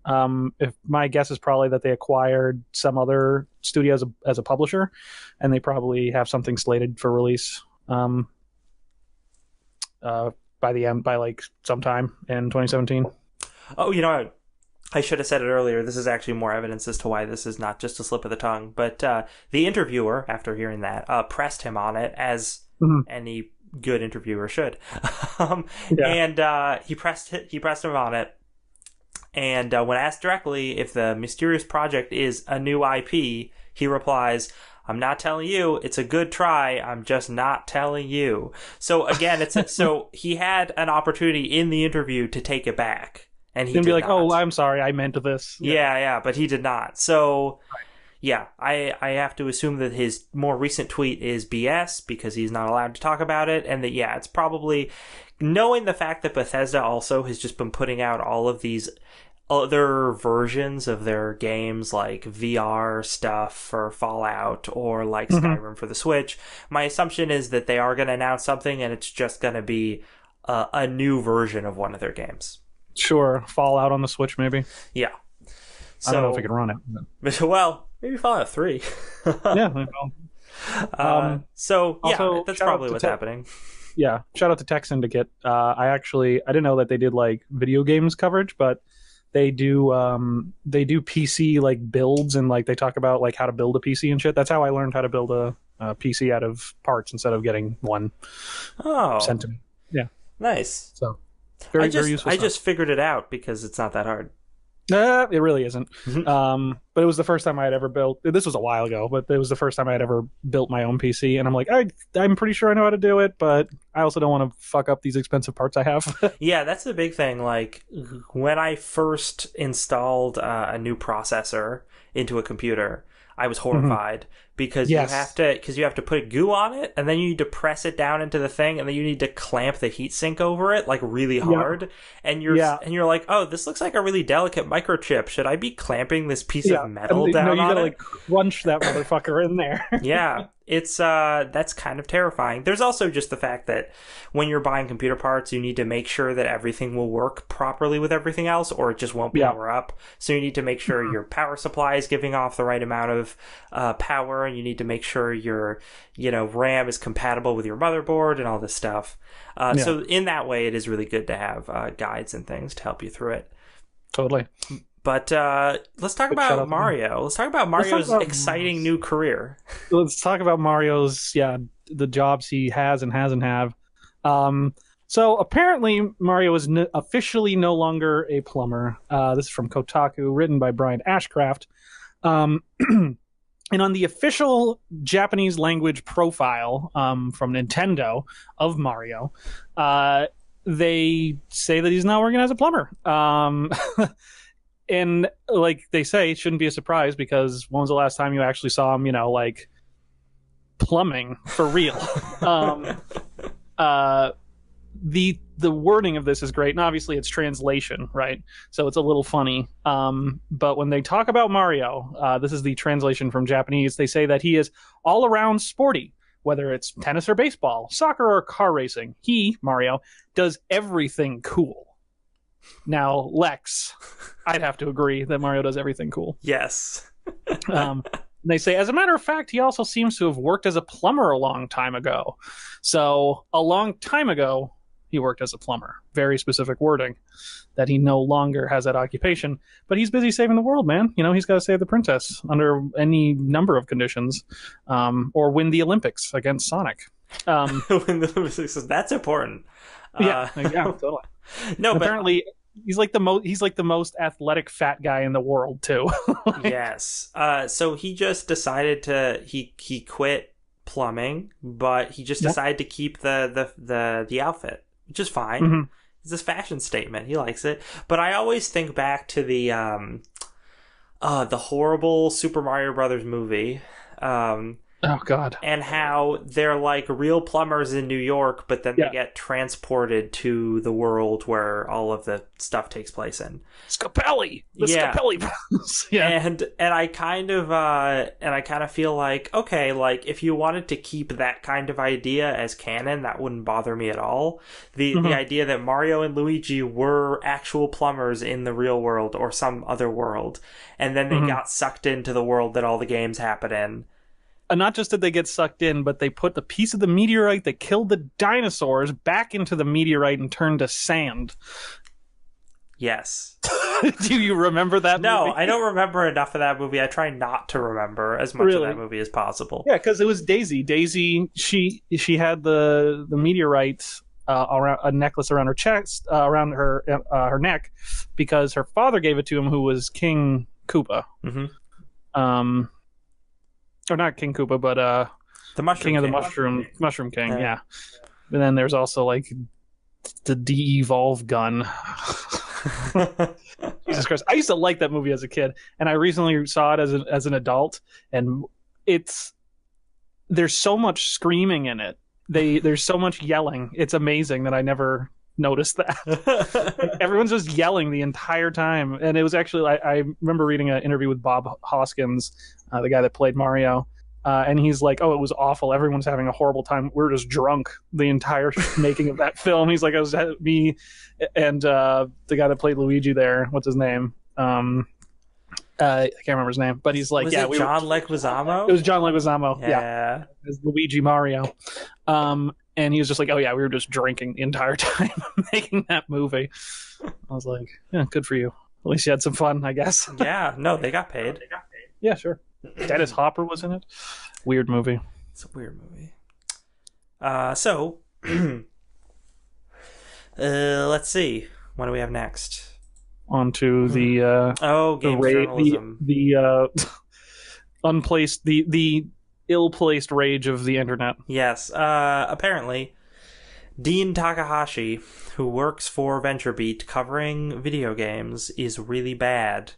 If my guess is probably that they acquired some other studio as a publisher, and they probably have something slated for release by sometime in 2017. Oh, I should have said it earlier. This is actually more evidence as to why this is not just a slip of the tongue. But the interviewer, after hearing that, pressed him on it, as any good interviewer should. And he pressed him on it. And when asked directly if the mysterious project is a new IP, he replies, I'm not telling you. It's a good try. I'm just not telling you. So again, so he had an opportunity in the interview to take it back, and he did be like, not. Oh, I'm sorry, I meant this. Yeah, but he did not. So yeah, I have to assume that his more recent tweet is BS because he's not allowed to talk about it, and that it's probably, knowing the fact that Bethesda also has just been putting out all of these other versions of their games, like VR stuff for Fallout or Skyrim for the Switch. My assumption is that they are going to announce something, and it's just going to be a new version of one of their games. Sure, Fallout on the Switch, maybe. Yeah. I don't know if I can run it. But, well, maybe Fallout 3. Yeah. Well, So yeah, also, that's shout out probably to what's happening. yeah. Shout out to Tech Syndicate. I didn't know that they did like video games coverage, but they do PC like builds, and like they talk about like how to build a PC and shit. That's how I learned how to build a PC out of parts instead of getting one sent to me. Yeah. Nice. So very useful stuff. I just figured it out because it's not that hard. It really isn't. But it was the first time I had ever built. This was a while ago, but it was the first time I had ever built my own PC, and I'm like, I'm pretty sure I know how to do it, but I also don't want to fuck up these expensive parts I have. Yeah, that's the big thing. Like when I first installed a new processor into a computer, I was horrified because you have to put goo on it, and then you need to press it down into the thing, and then you need to clamp the heatsink over it like really hard. And you're like, oh, this looks like a really delicate microchip. Should I be clamping this piece of metal down? No, you gotta like crunch that motherfucker in there. Yeah, it's that's kind of terrifying. There's also just the fact that when you're buying computer parts, you need to make sure that everything will work properly with everything else, or it just won't power up. So you need to make sure your power supply is giving off the right amount of power, and you need to make sure your RAM is compatible with your motherboard and all this stuff. So in that way, it is really good to have guides and things to help you through it. Totally. But let's talk about Mario. Let's talk about Mario's exciting new career. Let's talk about Mario's, the jobs he has and hasn't have. So apparently Mario is officially no longer a plumber. This is from Kotaku, written by Brian Ashcraft. And on the official Japanese language profile from Nintendo of Mario, they say that he's now working as a plumber. And like they say, it shouldn't be a surprise because when was the last time you actually saw him, like plumbing for real? The wording of this is great, and obviously it's translation, right? So it's a little funny. But when they talk about Mario, this is the translation from Japanese. They say that he is all around sporty, whether it's tennis or baseball, soccer or car racing. He, Mario, does everything cool. Now, Lex, I'd have to agree that Mario does everything cool. Yes. They say, as a matter of fact, he also seems to have worked as a plumber a long time ago. So, a long time ago, he worked as a plumber. Very specific wording that he no longer has that occupation. But he's busy saving the world, man. He's got to save the princess under any number of conditions, or win the Olympics against Sonic. Win the Olympics, that's important. Yeah, totally. No, but apparently he's like the most athletic fat guy in the world too. Yes. So he just decided he quit plumbing, but he just decided to keep the outfit, which is fine. Mm-hmm. It's his fashion statement. He likes it. But I always think back to the horrible Super Mario Brothers movie. Oh God! And how they're like real plumbers in New York, but then they get transported to the world where all of the stuff takes place in. Scapelli, Scapelli. And I kind of feel like, okay, like if you wanted to keep that kind of idea as canon, that wouldn't bother me at all. The idea that Mario and Luigi were actual plumbers in the real world or some other world, and then they got sucked into the world that all the games happen in. And not just did they get sucked in, but they put the piece of the meteorite that killed the dinosaurs back into the meteorite and turned to sand. Yes. Do you remember that movie? No, I don't remember enough of that movie. I try not to remember as much of that movie as possible. Yeah, because it was Daisy. Daisy, she had the meteorite around a necklace around her chest, around her neck, because her father gave it to him, who was King Koopa. Mm-hmm. Or not King Koopa, but the Mushroom King of the Mushroom King. Yeah. And then there's also like the de-evolve gun. Jesus Christ! I used to like that movie as a kid, and I recently saw it as an adult, and there's so much screaming in it. There's so much yelling. It's amazing that I never noticed that. Like, everyone's just yelling the entire time, and it was actually I remember reading an interview with Bob Hoskins, the guy that played Mario, and he's like, "Oh, it was awful. Everyone's having a horrible time. We're just drunk the entire making of that film." He's like, "I was me and the guy that played Luigi there. What's his name? I can't remember his name, but he's like, Was it John Leguizamo? It was John Leguizamo. Yeah. It was Luigi Mario. And he was just like, oh yeah, we were just drinking the entire time making that movie. I was like, yeah, good for you. At least you had some fun, I guess. Yeah, no, they got paid. Yeah, sure. Dennis Hopper was in it. Weird movie. It's a weird movie. So, let's see. What do we have next? On to the game journalism. The unplaced, the ill-placed rage of the internet. Yes. Apparently, Dean Takahashi, who works for VentureBeat covering video games, is really bad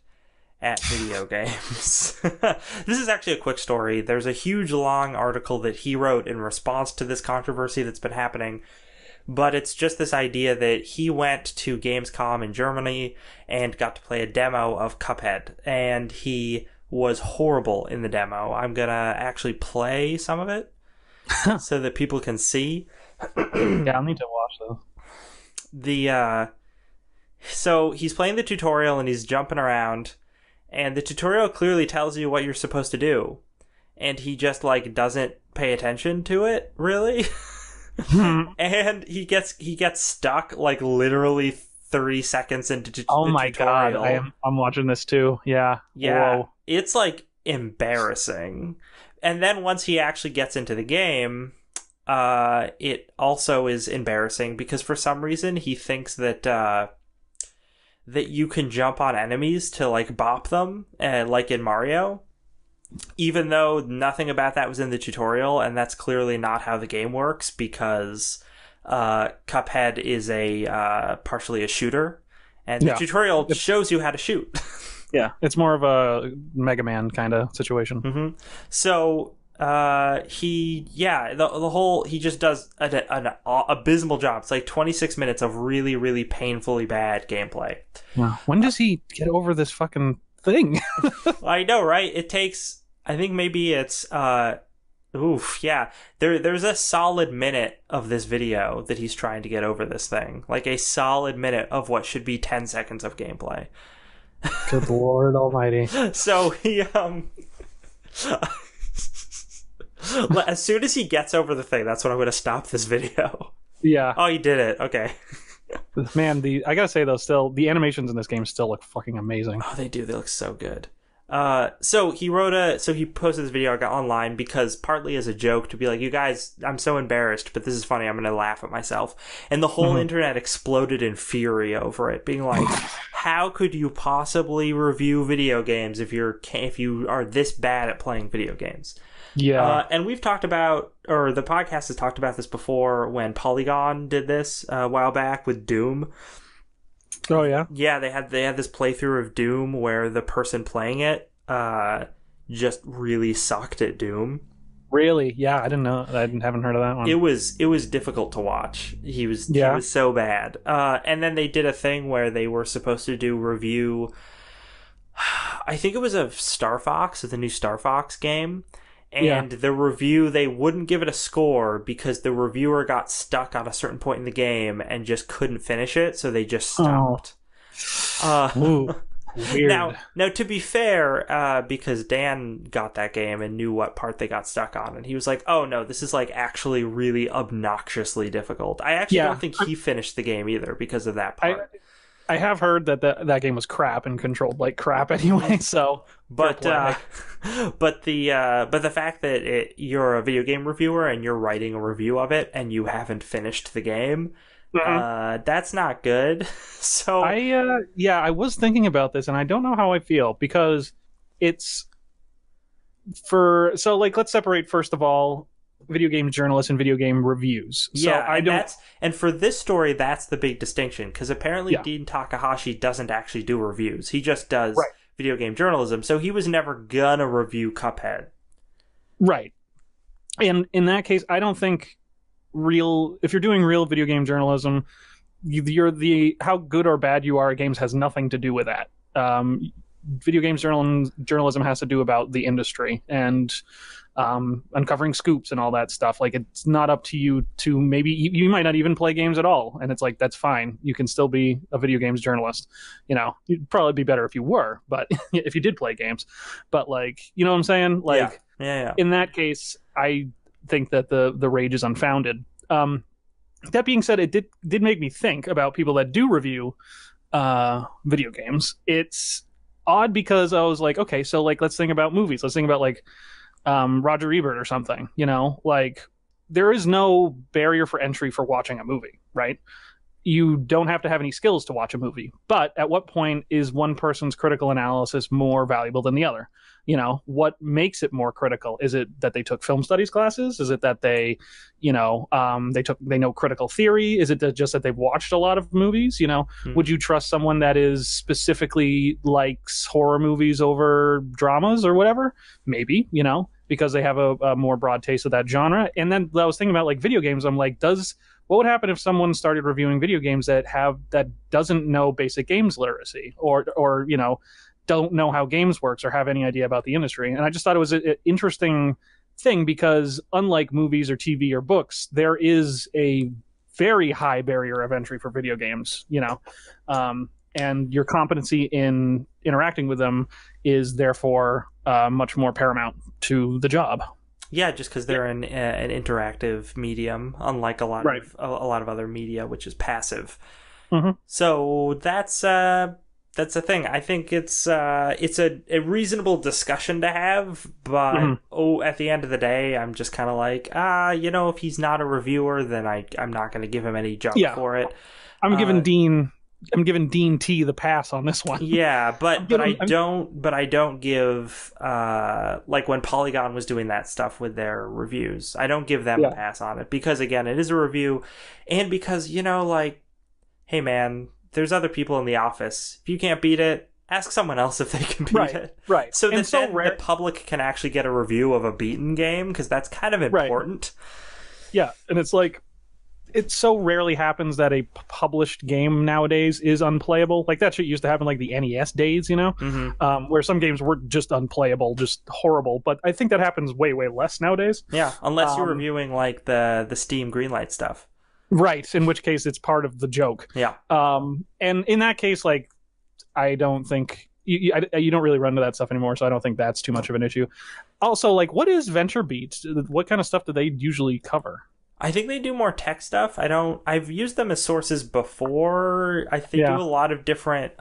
at video games. This is actually a quick story. There's a huge long article that he wrote in response to this controversy that's been happening, but it's just this idea that he went to Gamescom in Germany and got to play a demo of Cuphead, and he was horrible in the demo. I'm gonna actually play some of it so that people can see. Yeah, I'll need to watch those. So he's playing the tutorial and he's jumping around, and the tutorial clearly tells you what you're supposed to do, and he just like doesn't pay attention to it really. And he gets stuck like literally 30 seconds into the tutorial. Oh my god, I'm watching this too. Yeah. Whoa. It's like embarrassing. And then once he actually gets into the game, it also is embarrassing because for some reason he thinks that that you can jump on enemies to like bop them, like in Mario, even though nothing about that was in the tutorial, and that's clearly not how the game works because Cuphead is partially a shooter, and the tutorial shows you how to shoot. Yeah, it's more of a Mega Man kind of situation. Mm-hmm. So he just does an abysmal job. It's like 26 minutes of really, really painfully bad gameplay. Wow. When does he get over this fucking thing? I know, right? It takes, I think maybe it's there's a solid minute of this video that he's trying to get over this thing. Like a solid minute of what should be 10 seconds of gameplay. Good Lord Almighty. So he as soon as he gets over the thing, that's when I'm going to stop this video. Yeah. Oh, you did it. Okay. Man, I gotta say though, still the animations in this game still look fucking amazing. Oh, they do. They look so good. So he posted this video online because partly as a joke to be like, you guys, I'm so embarrassed, but this is funny. I'm going to laugh at myself. And the whole internet exploded in fury over it, being like, how could you possibly review video games if you are this bad at playing video games? Yeah. And we've talked about, or the podcast has talked about this before when Polygon did this a while back with Doom. Oh yeah. Yeah, they had this playthrough of Doom where the person playing it just really sucked at Doom. Really? Yeah, I didn't know. Haven't heard of that one. It was difficult to watch. He was so bad. And then they did a thing where they were supposed to do review. I think it was of Star Fox, the new Star Fox game. And the review, they wouldn't give it a score because the reviewer got stuck on a certain point in the game and just couldn't finish it, so they just stopped. Ooh, weird. Now, to be fair, because Dan got that game and knew what part they got stuck on, and he was like, oh no, this is like actually really obnoxiously difficult. I actually don't think he finished the game either because of that part. I have heard that game was crap and controlled like crap anyway. So, but the fact that you're a video game reviewer and you're writing a review of it and you haven't finished the game, that's not good. So I was thinking about this and I don't know how I feel because let's separate first of all video game journalists and video game reviews. And for this story, that's the big distinction because apparently Dean Takahashi doesn't actually do reviews. He just does video game journalism. So he was never gonna review Cuphead. Right. And in that case, I don't think if you're doing real video game journalism, how good or bad you are at games has nothing to do with that. Video games journalism has to do about the industry and uncovering scoops and all that stuff. Like, it's not up to you to maybe you might not even play games at all, and it's like, that's fine. You can still be a video games journalist. You'd probably be better if you were, but if you did play games. But like, you know what I'm saying? Like, yeah. In that case, I think that the rage is unfounded. That being said, it did make me think about people that do review video games. It's odd because I was like, okay, so like, let's think about movies. Let's think about like Roger Ebert or something. Like, there is no barrier for entry for watching a movie, right? You don't have to have any skills to watch a movie. But at what point is one person's critical analysis more valuable than the other? What makes it more critical? Is it that they took film studies classes? Is it that they know critical theory? Is it just that they've watched a lot of movies? Would you trust someone that is specifically likes horror movies over dramas or whatever? Maybe, because they have a more broad taste of that genre. And then I was thinking about like video games. I'm like, what would happen if someone started reviewing video games that doesn't know basic games literacy or don't know how games works or have any idea about the industry? And I just thought it was an interesting thing because unlike movies or TV or books, there is a very high barrier of entry for video games, and your competency in interacting with them is therefore much more paramount to the job. Yeah, just because they're an interactive medium, unlike a lot of other media, which is passive. Mm-hmm. So that's the thing. I think it's a reasonable discussion to have, but at the end of the day, I'm just kind of like, if he's not a reviewer, then I'm not going to give him any junk for it. I'm giving Dean T the pass on this one. Yeah, but I don't give like when Polygon was doing that stuff with their reviews, I don't give them a pass on it because again, it is a review, and because like, hey man, there's other people in the office. If you can't beat it, ask someone else if they can beat it. Right. So that the public can actually get a review of a beaten game because that's kind of important. Right. Yeah, and it's like, it so rarely happens that a published game nowadays is unplayable. Like that shit used to happen like the NES days, where some games were just unplayable, just horrible. But I think that happens way, way less nowadays. Yeah, unless you're reviewing like the Steam Greenlight stuff. Right, in which case it's part of the joke. Yeah. And in that case, like, I don't think you don't really run into that stuff anymore, so I don't think that's too much of an issue. Also, like, what is Venture Beat? What kind of stuff do they usually cover? I think they do more tech stuff. I've used them as sources before. They do a lot of different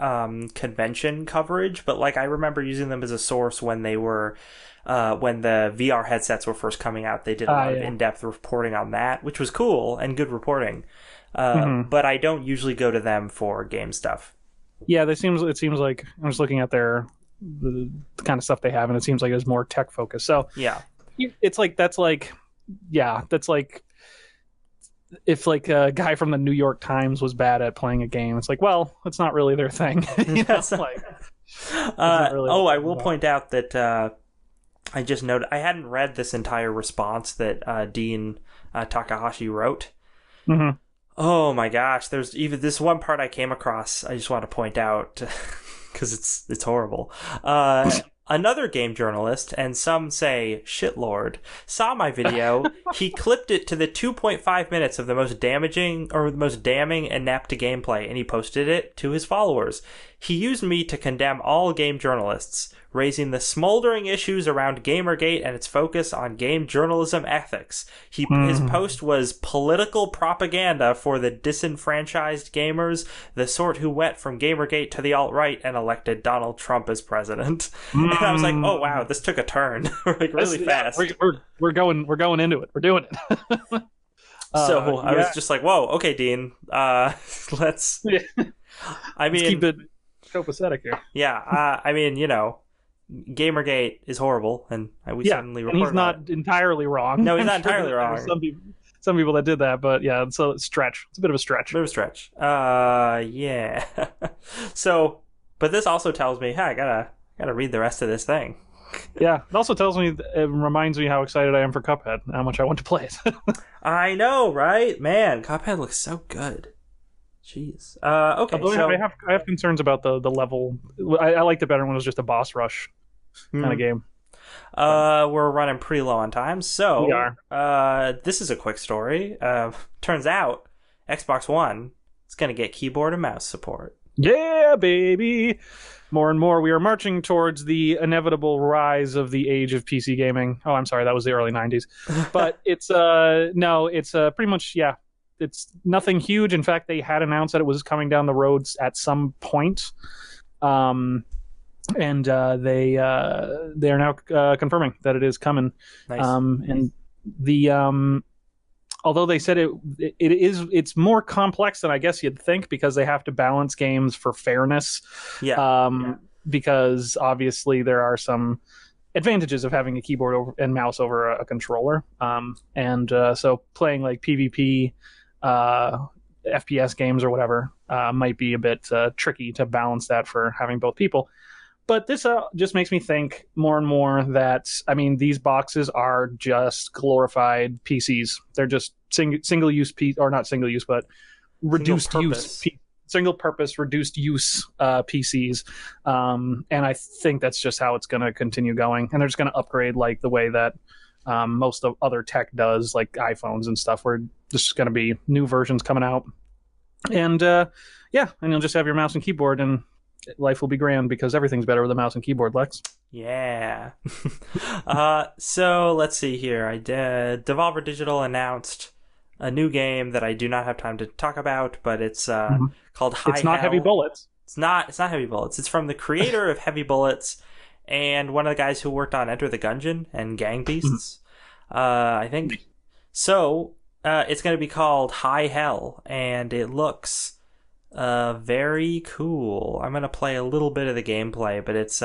convention coverage, but like I remember using them as a source when they were when the VR headsets were first coming out. They did a lot of in-depth reporting on that, which was cool and good reporting. But I don't usually go to them for game stuff. Yeah, it seems like I'm just looking at the kind of stuff they have, and it seems like it's more tech focused. So yeah, that's like if like a guy from the New York Times was bad at playing a game, it's like, well, it's not really their thing. I will point out that I just noted I hadn't read this entire response that Dean Takahashi wrote. Mm-hmm. Oh my gosh, there's even this one part I came across. I just want to point out because it's horrible. Another game journalist, and some say shitlord, saw my video. He clipped it to the 2.5 minutes of the most damaging or the most damning inept gameplay, and he posted it to his followers. He used me to condemn all game journalists, raising the smoldering issues around Gamergate and its focus on game journalism ethics. His post was political propaganda for the disenfranchised gamers, the sort who went from Gamergate to the alt-right and elected Donald Trump as president. And I was like, oh wow, this took a turn like really fast. We're going into it. We're doing it. So I was just like, whoa, okay, Dean, let's. I mean, let's keep it copacetic here. Yeah, I mean, Gamergate is horrible, and we certainly report. And he's not entirely wrong. No, he's not entirely wrong. Some people that did that, but yeah, it's a stretch. It's a bit of a stretch. Yeah. So, but this also tells me, hey, I gotta read the rest of this thing. Yeah, it also tells me, it reminds me how excited I am for Cuphead, and how much I want to play it. I know, right? Man, Cuphead looks so good. Jeez. Okay. So I have concerns about the level. I liked it better when it was just a boss rush kind of game. We're running pretty low on time, We so are. this is a quick story. Turns out Xbox One is going to get keyboard and mouse support. Yeah, baby. More and more, we are marching towards the inevitable rise of the age of PC gaming. Oh, I'm sorry, that was the early '90s. But it's no, it's pretty much it's nothing huge. In fact, they had announced that it was coming down the roads at some point, and they are now confirming that it is coming. Nice. And the although they said it's more complex than I guess you'd think, because they have to balance games for fairness. Because obviously there are some advantages of having a keyboard and mouse over a controller. So playing like PvP, FPS games or whatever might be a bit tricky to balance that for having both people. But this just makes me think more and more that, I mean, these boxes are just glorified PCs. They're just single-use, or not single-use, but reduced-use, single-purpose, reduced-use PCs. And I think that's just how it's going to continue going. And they're just going to upgrade like the way that most of other tech does, like iPhones and stuff, where there's just going to be new versions coming out. And, and you'll just have your mouse and keyboard, and life will be grand because everything's better with a mouse and keyboard, Lex. Yeah. So let's see here. Devolver Digital announced a new game that I do not have time to talk about, but it's called High It's not Hell. Heavy Bullets. It's not Heavy Bullets. It's from the creator of Heavy Bullets and one of the guys who worked on Enter the Gungeon and Gang Beasts. I think. So it's going to be called High Hell, and it looks very cool. I'm going to play a little bit of the gameplay, but it's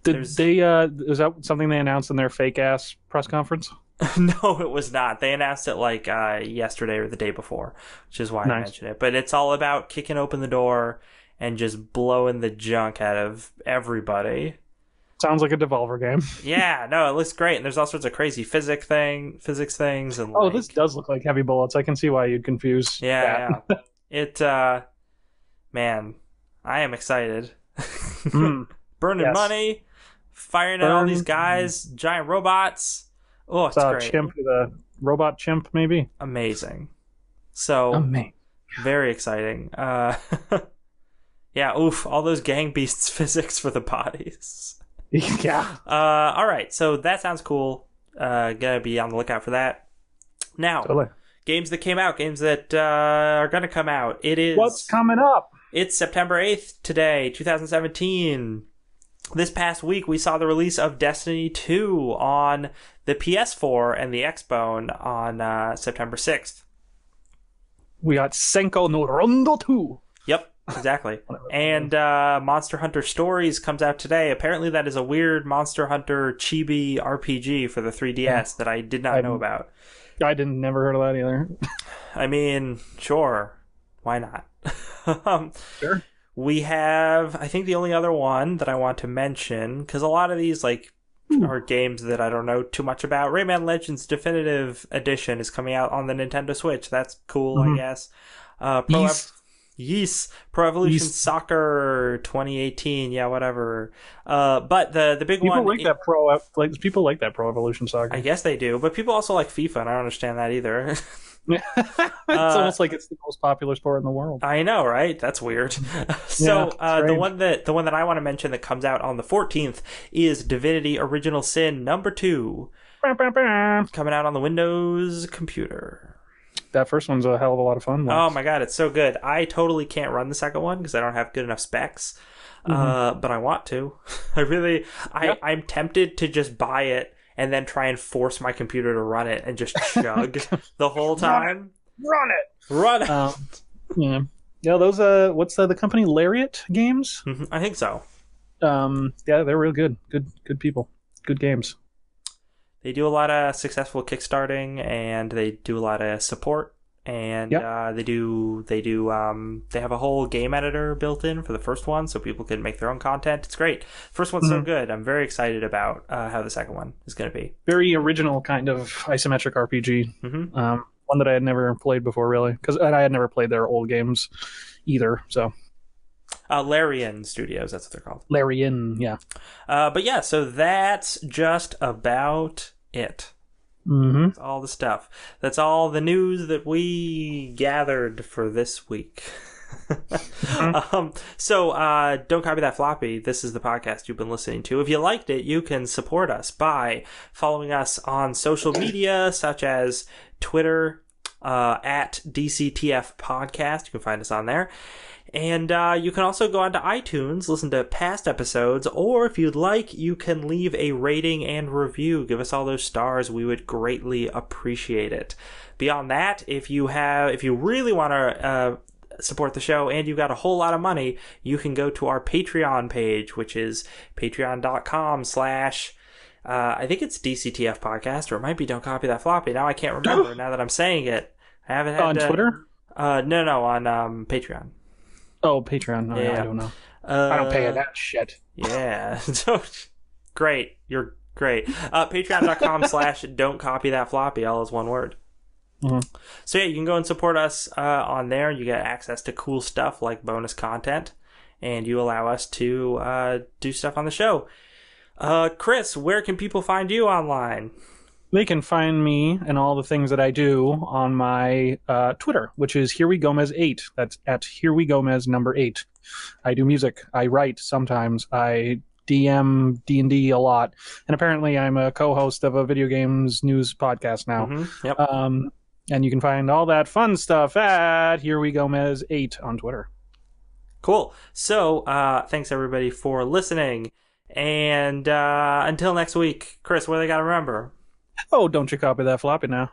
is that something they announced in their fake ass press conference? No, it was not. They announced it like yesterday or the day before, which is why I mentioned it. But it's all about kicking open the door and just blowing the junk out of everybody. Sounds like a Devolver game. Yeah, no, it looks great, and there's all sorts of crazy physics things, and this does look like Heavy Bullets. I can see why you'd confuse. Yeah. It, man, I am excited. Burning money, firing at all these guys, giant robots. Oh, it's great. The robot chimp, maybe. Amazing. So, very exciting. Yeah, oof, all those gang beasts physics for the bodies. Yeah. All right, so that sounds cool. Gonna be on the lookout for that. Now, totally. Games that came out, games that are gonna come out. What's coming up? It's September 8th today, 2017. This past week, we saw the release of Destiny 2 on the PS4 and the Xbone on September 6th. We got Senko no Rondo 2. Yep, exactly. And Monster Hunter Stories comes out today. Apparently that is a weird Monster Hunter chibi RPG for the 3DS that I did not know about. I never heard of that either. I mean, sure. Why not? Sure. We have, I think the only other one that I want to mention, because a lot of these are games that I don't know too much about. Rayman Legends Definitive Edition is coming out on the Nintendo Switch. That's cool, I guess. Pro Evolution Soccer 2018. Yeah, whatever. But the big people one... people like that Pro Evolution Soccer. I guess they do, but people also like FIFA, and I don't understand that either. It's almost like it's the most popular sport in the world. I know, right? That's weird. So the one that I want to mention that comes out on the 14th is Divinity Original Sin number 2. Coming out on the Windows computer. That first one's a hell of a lot of fun. Oh my god, it's so good. I totally can't run the second one because I don't have good enough specs. But I want to. I'm tempted to just buy it and then try and force my computer to run it and just chug the whole time. Run it! Yeah. Yeah, those, what's the company? Lariat Games? I think so. Yeah, they're real good. Good people. Good games. They do a lot of successful kickstarting, and they do a lot of support. And they have a whole game editor built in for the first one, so people can make their own content. It's great. First one's so good. I'm very excited about how the second one is going to be. Very original kind of isometric RPG. One that I had never played before, really, and I had never played their old games either. So Larian Studios, that's what they're called. Larian, yeah. But yeah, so that's just about it. Mm-hmm. That's all the stuff. That's all the news that we gathered for this week. So don't copy that floppy. This is the podcast you've been listening to. If you liked it, you can support us by following us on social media, such as Twitter, at DCTF Podcast. You can find us on there. And you can also go onto iTunes, listen to past episodes, or if you'd like, you can leave a rating and review. Give us all those stars. We would greatly appreciate it. Beyond that, if you really want to support the show and you've got a whole lot of money, you can go to our Patreon page, which is patreon.com/ I think it's DCTF Podcast, or it might be Don't Copy That Floppy. Now I can't remember now that I'm saying it. I haven't had on Twitter? No, on Patreon. Oh, Patreon. No, Yeah. I don't know. I don't pay that shit. Yeah. So great. You're great. Patreon.com/ Don't Copy That Floppy. All is one word. Mm-hmm. So yeah, you can go and support us on there. You get access to cool stuff like bonus content, and you allow us to do stuff on the show. Chris, where can people find you online? They can find me and all the things that I do on my Twitter, which is HereWeGomez8. That's at HereWeGomez number 8. I do music. I write sometimes. I DM D&D a lot. And apparently I'm a co-host of a video games news podcast now. Mm-hmm. Yep. And you can find all that fun stuff at HereWeGomez8 on Twitter. Cool. So thanks everybody for listening. And until next week, Chris, what do they got to remember? Oh, don't you copy that floppy now.